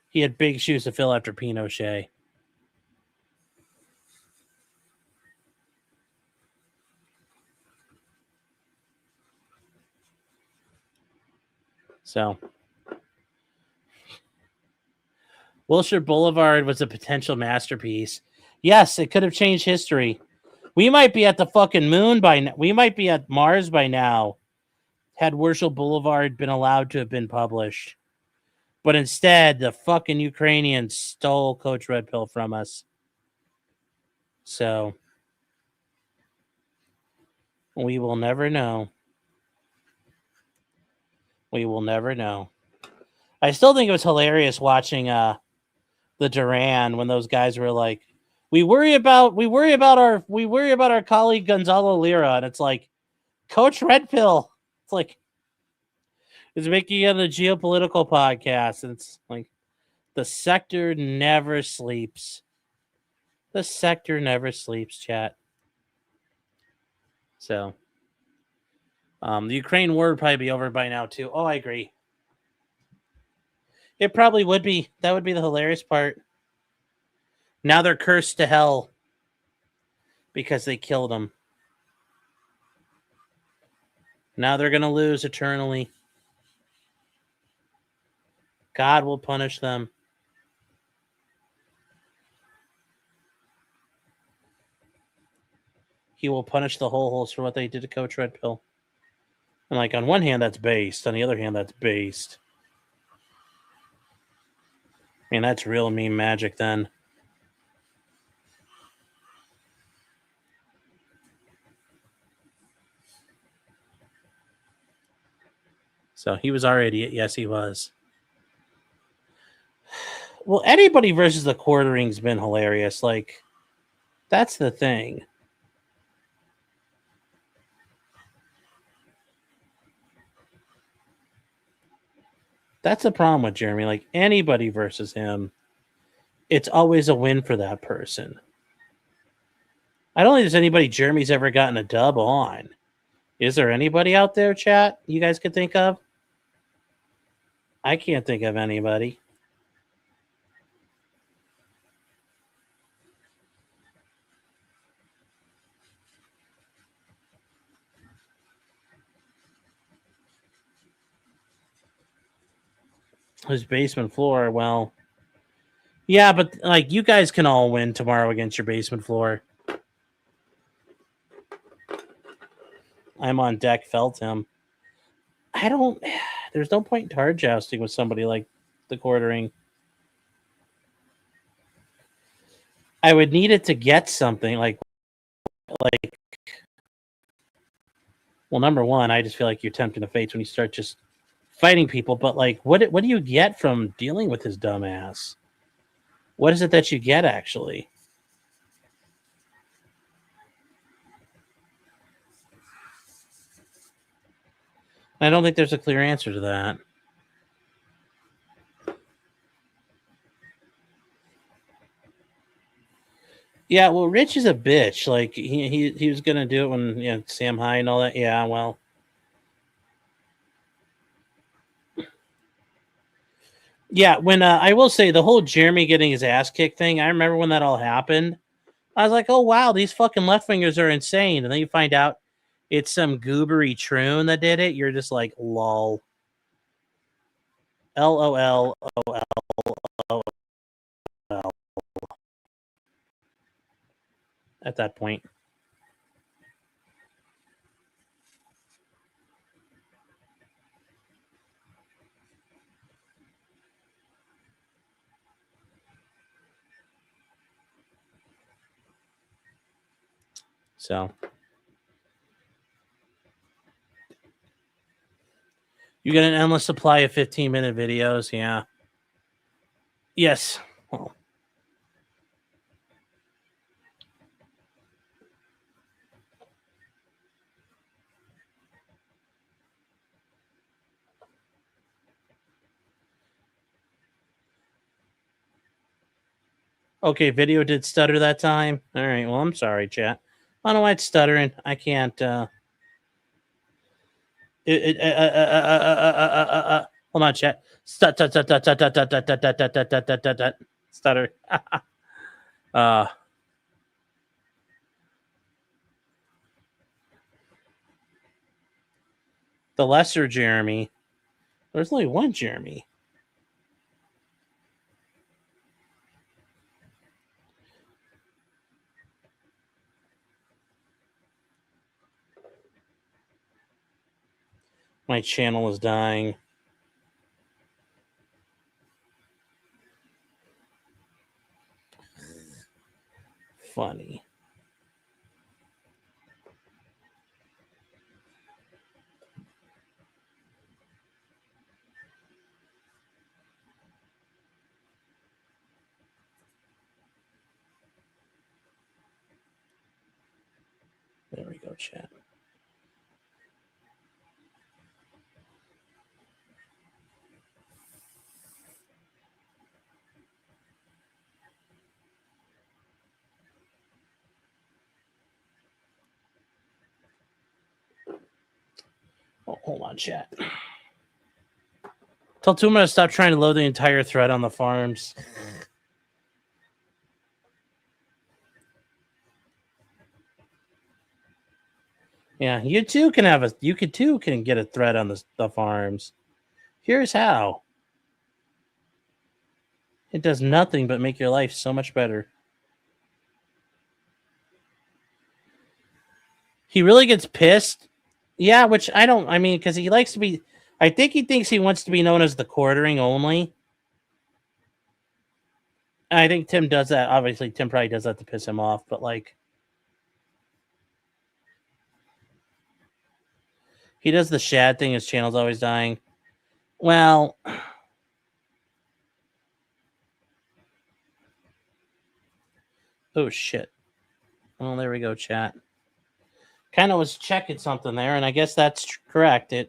He had big shoes to fill after Pinochet. So, Wilshire Boulevard was a potential masterpiece. Yes, it could have changed history. We might be at the fucking moon by now. We might be at Mars by now. Had Wilshire Boulevard been allowed to have been published. But instead, the fucking Ukrainians stole Coach Red Pill from us. So, we will never know. We will never know. I still think it was hilarious watching the Duran when those guys were like, we worry about our colleague Gonzalo Lira, and it's like, Coach Red Pill. It's like, it's making it a geopolitical podcast, and it's like, the sector never sleeps. The sector never sleeps, chat. So, the Ukraine war would probably be over by now too. Oh, I agree. It probably would be. That would be the hilarious part. Now they're cursed to hell because they killed him. Now they're going to lose eternally. God will punish them. He will punish the whole host for what they did to Coach Red Pill. And like on one hand, that's based. On the other hand, that's based. I mean, that's real meme magic then. So he was our idiot. Yes, he was. Well, anybody versus the quartering's been hilarious. Like, that's the thing. That's the problem with Jeremy. Like, anybody versus him, it's always a win for that person. I don't think there's anybody Jeremy's ever gotten a dub on. Is there anybody out there, chat, you guys could think of? I can't think of anybody. His basement floor, well, yeah, but like you guys can all win tomorrow against your basement floor. I'm on deck, felt him. There's no point in hard jousting with somebody like the quartering. I would need it to get something like well, number one, I just feel like you're tempting the fates when you start just fighting people, but like what do you get from dealing with his dumb ass? What is it that you get actually? I don't think there's a clear answer to that. Yeah, well, Rich is a bitch. Like he was gonna do it when Sam High and all that. Yeah, well, yeah. When I will say the whole Jeremy getting his ass kicked thing, I remember when that all happened. I was like, oh wow, these fucking left wingers are insane. And then you find out it's some goobery troon that did it. You're just like, lol. LOL. At that point. So you get an endless supply of 15-minute videos, yeah. Yes. Well, okay, video did stutter that time. All right, well, I'm sorry, chat. I don't know why it's stuttering. I can't. Hold on, chat. Stutter. The lesser Jeremy. There's only one Jeremy. My channel is dying. Funny. There we go, chat. Oh, hold on, chat. Tell Tuma to stop trying to load the entire thread on the farms. Yeah, you too can get a thread on the farms. Here's how. It does nothing but make your life so much better. He really gets pissed. Yeah, which I mean, because he likes to be, I think he thinks he wants to be known as the quartering only. I think Tim does that. Obviously, Tim probably does that to piss him off, but like, he does the shad thing. His channel's always dying. Well, oh shit. Well, there we go, chat. Kind of was checking something there, and I guess that's correct. It's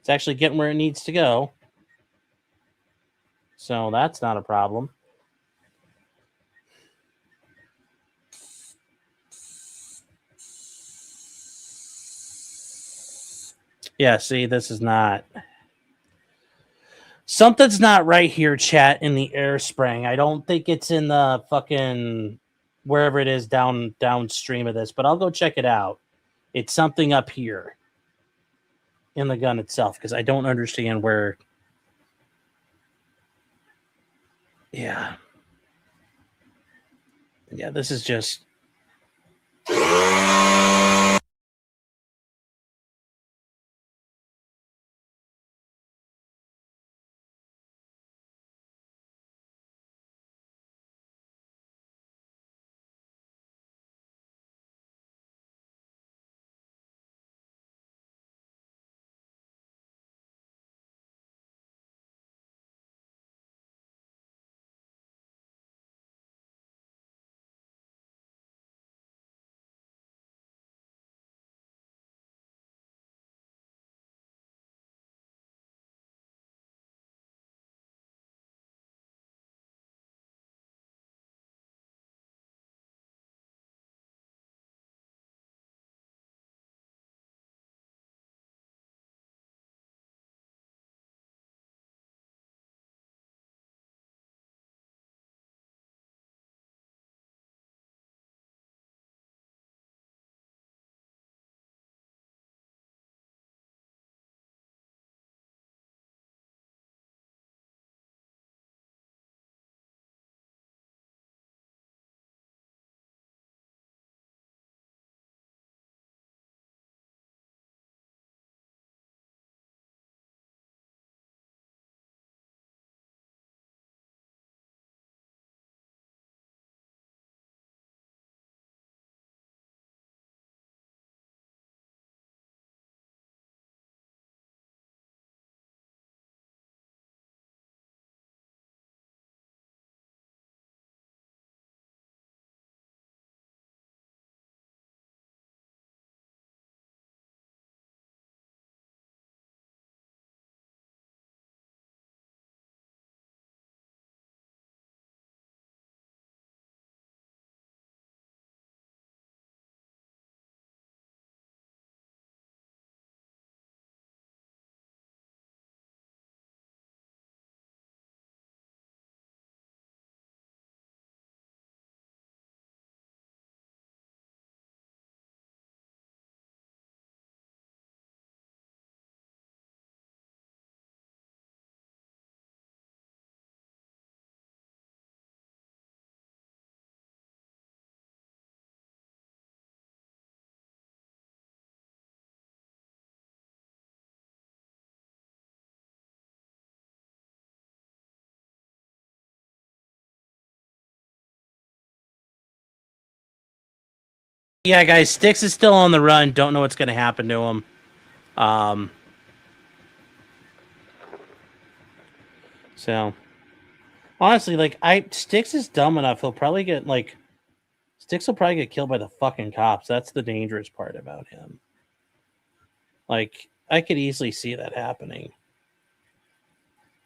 actually getting where it needs to go. So that's not a problem. Yeah, see, this is not... Something's not right here, chat, in the air spring. I don't think it's in the fucking... wherever it is downstream of this, but I'll go check it out. It's something up here in the gun itself, because I don't understand where... Yeah. Yeah, this is just... Yeah, guys, Styx is still on the run. Don't know what's going to happen to him. So, honestly, like, Styx is dumb enough. He'll probably get, like... Styx will probably get killed by the fucking cops. That's the dangerous part about him. Like, I could easily see that happening.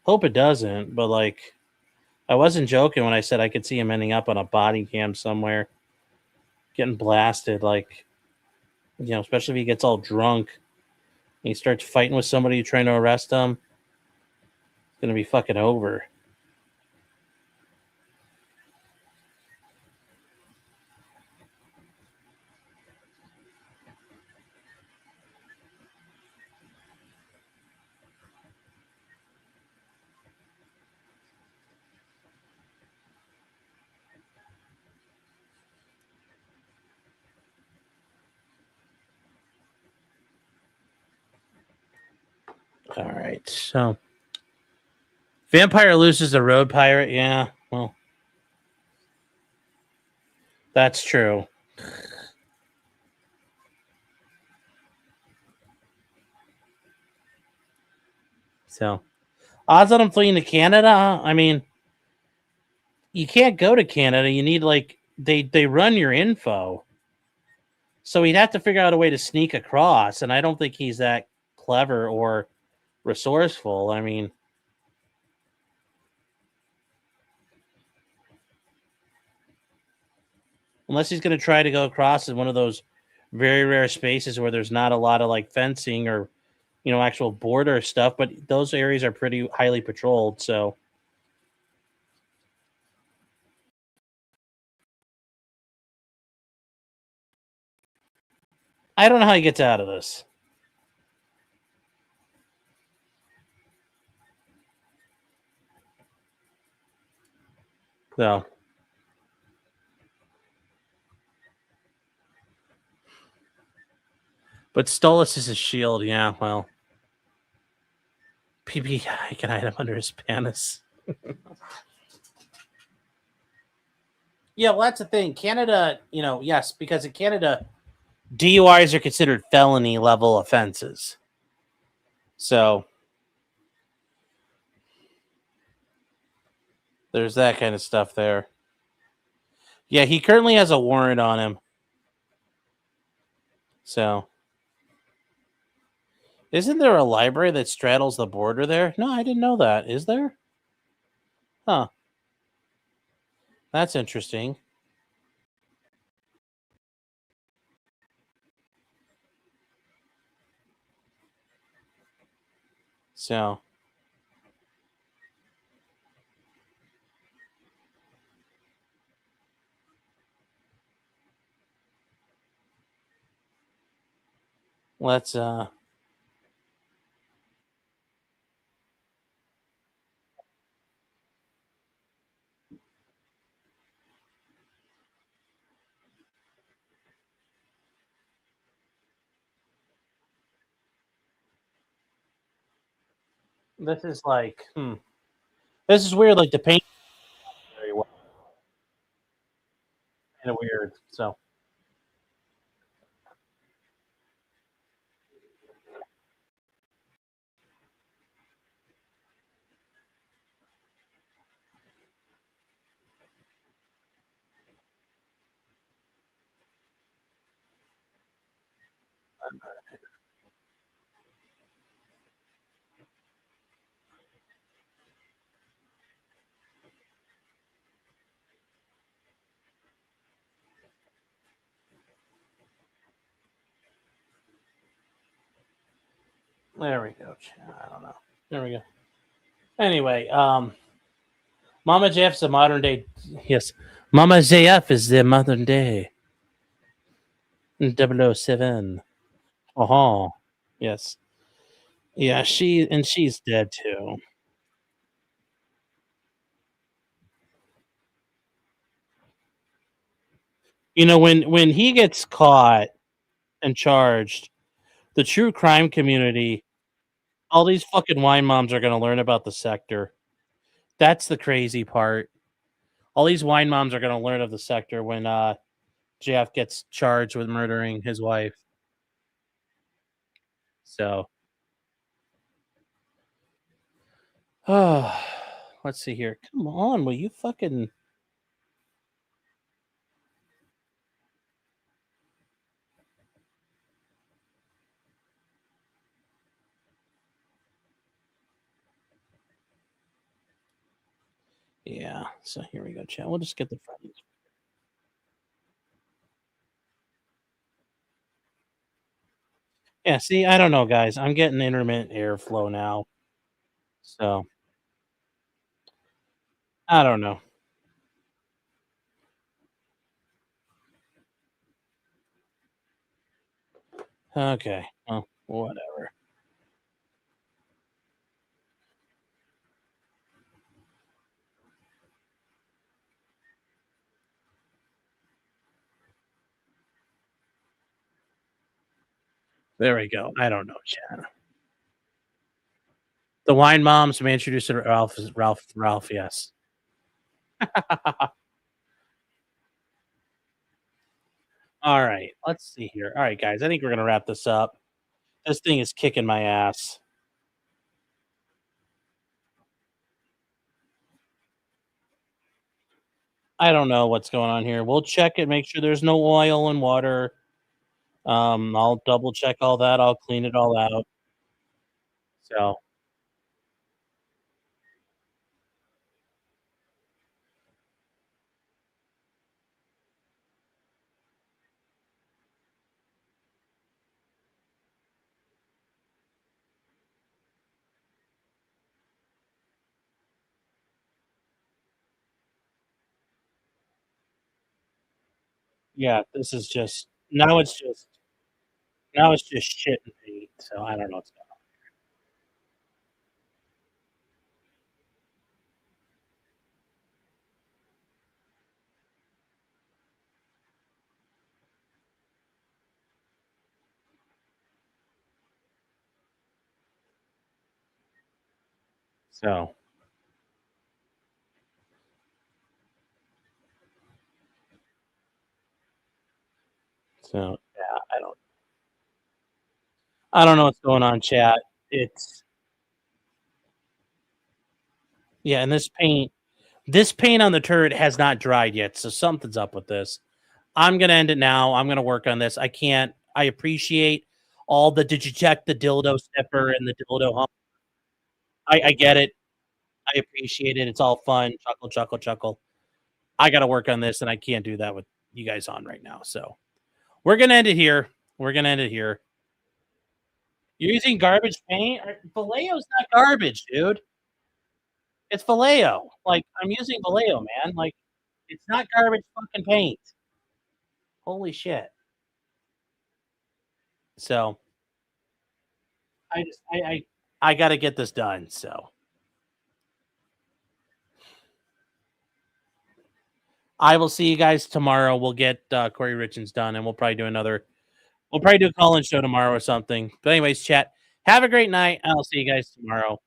Hope it doesn't, but, like... I wasn't joking when I said I could see him ending up on a body cam somewhere. Getting blasted, like... You know, especially if he gets all drunk. And he starts fighting with somebody trying to arrest him. It's gonna be fucking over. All right, so Vampire loses a Road Pirate. Yeah, well, that's true. So, odds on him fleeing to Canada? I mean, you can't go to Canada. You need, like, they run your info. So he'd have to figure out a way to sneak across, and I don't think he's that clever or resourceful. I mean, unless he's going to try to go across in one of those very rare spaces where there's not a lot of, like, fencing or actual border stuff, but those areas are pretty highly patrolled. So I don't know how he gets out of this. So, but Stolas is his shield. Yeah, well, PB, I can hide him under his panis. Yeah, well, that's the thing. Canada, yes, because in Canada, DUIs are considered felony level offenses. So there's that kind of stuff there. Yeah, he currently has a warrant on him. So isn't there a library that straddles the border there? No, I didn't know that. Is there? Huh. That's interesting. So let's this is like this is weird, like the paint very well. Kind of weird. So there we go. I don't know. There we go. Anyway, Mama JF's a modern day. Yes, Mama JF is the modern day 007. Oh, yes. Yeah, she's dead too. When he gets caught and charged, the true crime community, all these fucking wine moms are going to learn about the sector. That's the crazy part. All these wine moms are going to learn of the sector when Jeff gets charged with murdering his wife. So, let's see here. Come on, will you fucking Yeah. So here we go, chat. We'll just get the front. Yeah, see, I don't know, guys. I'm getting intermittent airflow now. So I don't know. Okay. Well, whatever. There we go. I don't know, chat. The wine moms may introduce it Ralph, yes. All right. Let's see here. All right, guys. I think we're gonna wrap this up. This thing is kicking my ass. I don't know what's going on here. We'll check it, make sure there's no oil and water. I'll double check all that. I'll clean it all out. So Yeah, this is just shit and paint. So I don't know what's going on. So yeah, I don't know what's going on, chat. It's yeah, and this paint on the turret has not dried yet, so something's up with this. I'm gonna end it now. I'm gonna work on this. I appreciate all the did you check the dildo sniffer and the dildo hump. I get it. I appreciate it. It's all fun. Chuckle, chuckle, chuckle. I gotta work on this, and I can't do that with you guys on right now. So we're gonna end it here. You're using garbage paint? Vallejo's not garbage, dude. It's Vallejo. Like, I'm using Vallejo, man. Like, it's not garbage fucking paint. Holy shit. So I gotta get this done. So I will see you guys tomorrow. We'll get Corey Richens done, and we'll probably do a call-in show tomorrow or something. But anyways, chat. Have a great night, and I'll see you guys tomorrow.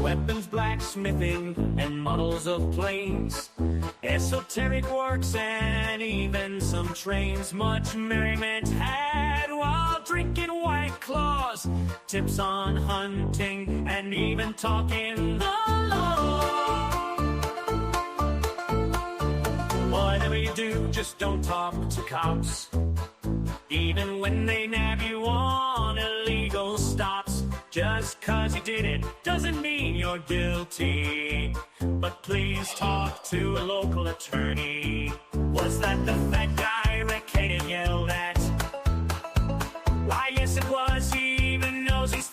Weapons, blacksmithing, and models of planes, esoteric works, and even some trains. Much merriment had while drinking White Claws, tips on hunting, and even talking the law. Whatever you do, just don't talk to cops, even when they nab you on illegal stops. Just 'cause you did it doesn't mean you're guilty, but please talk to a local attorney. Was that the fat guy Rick Hayden yelled at? Why, yes it was. He even knows he's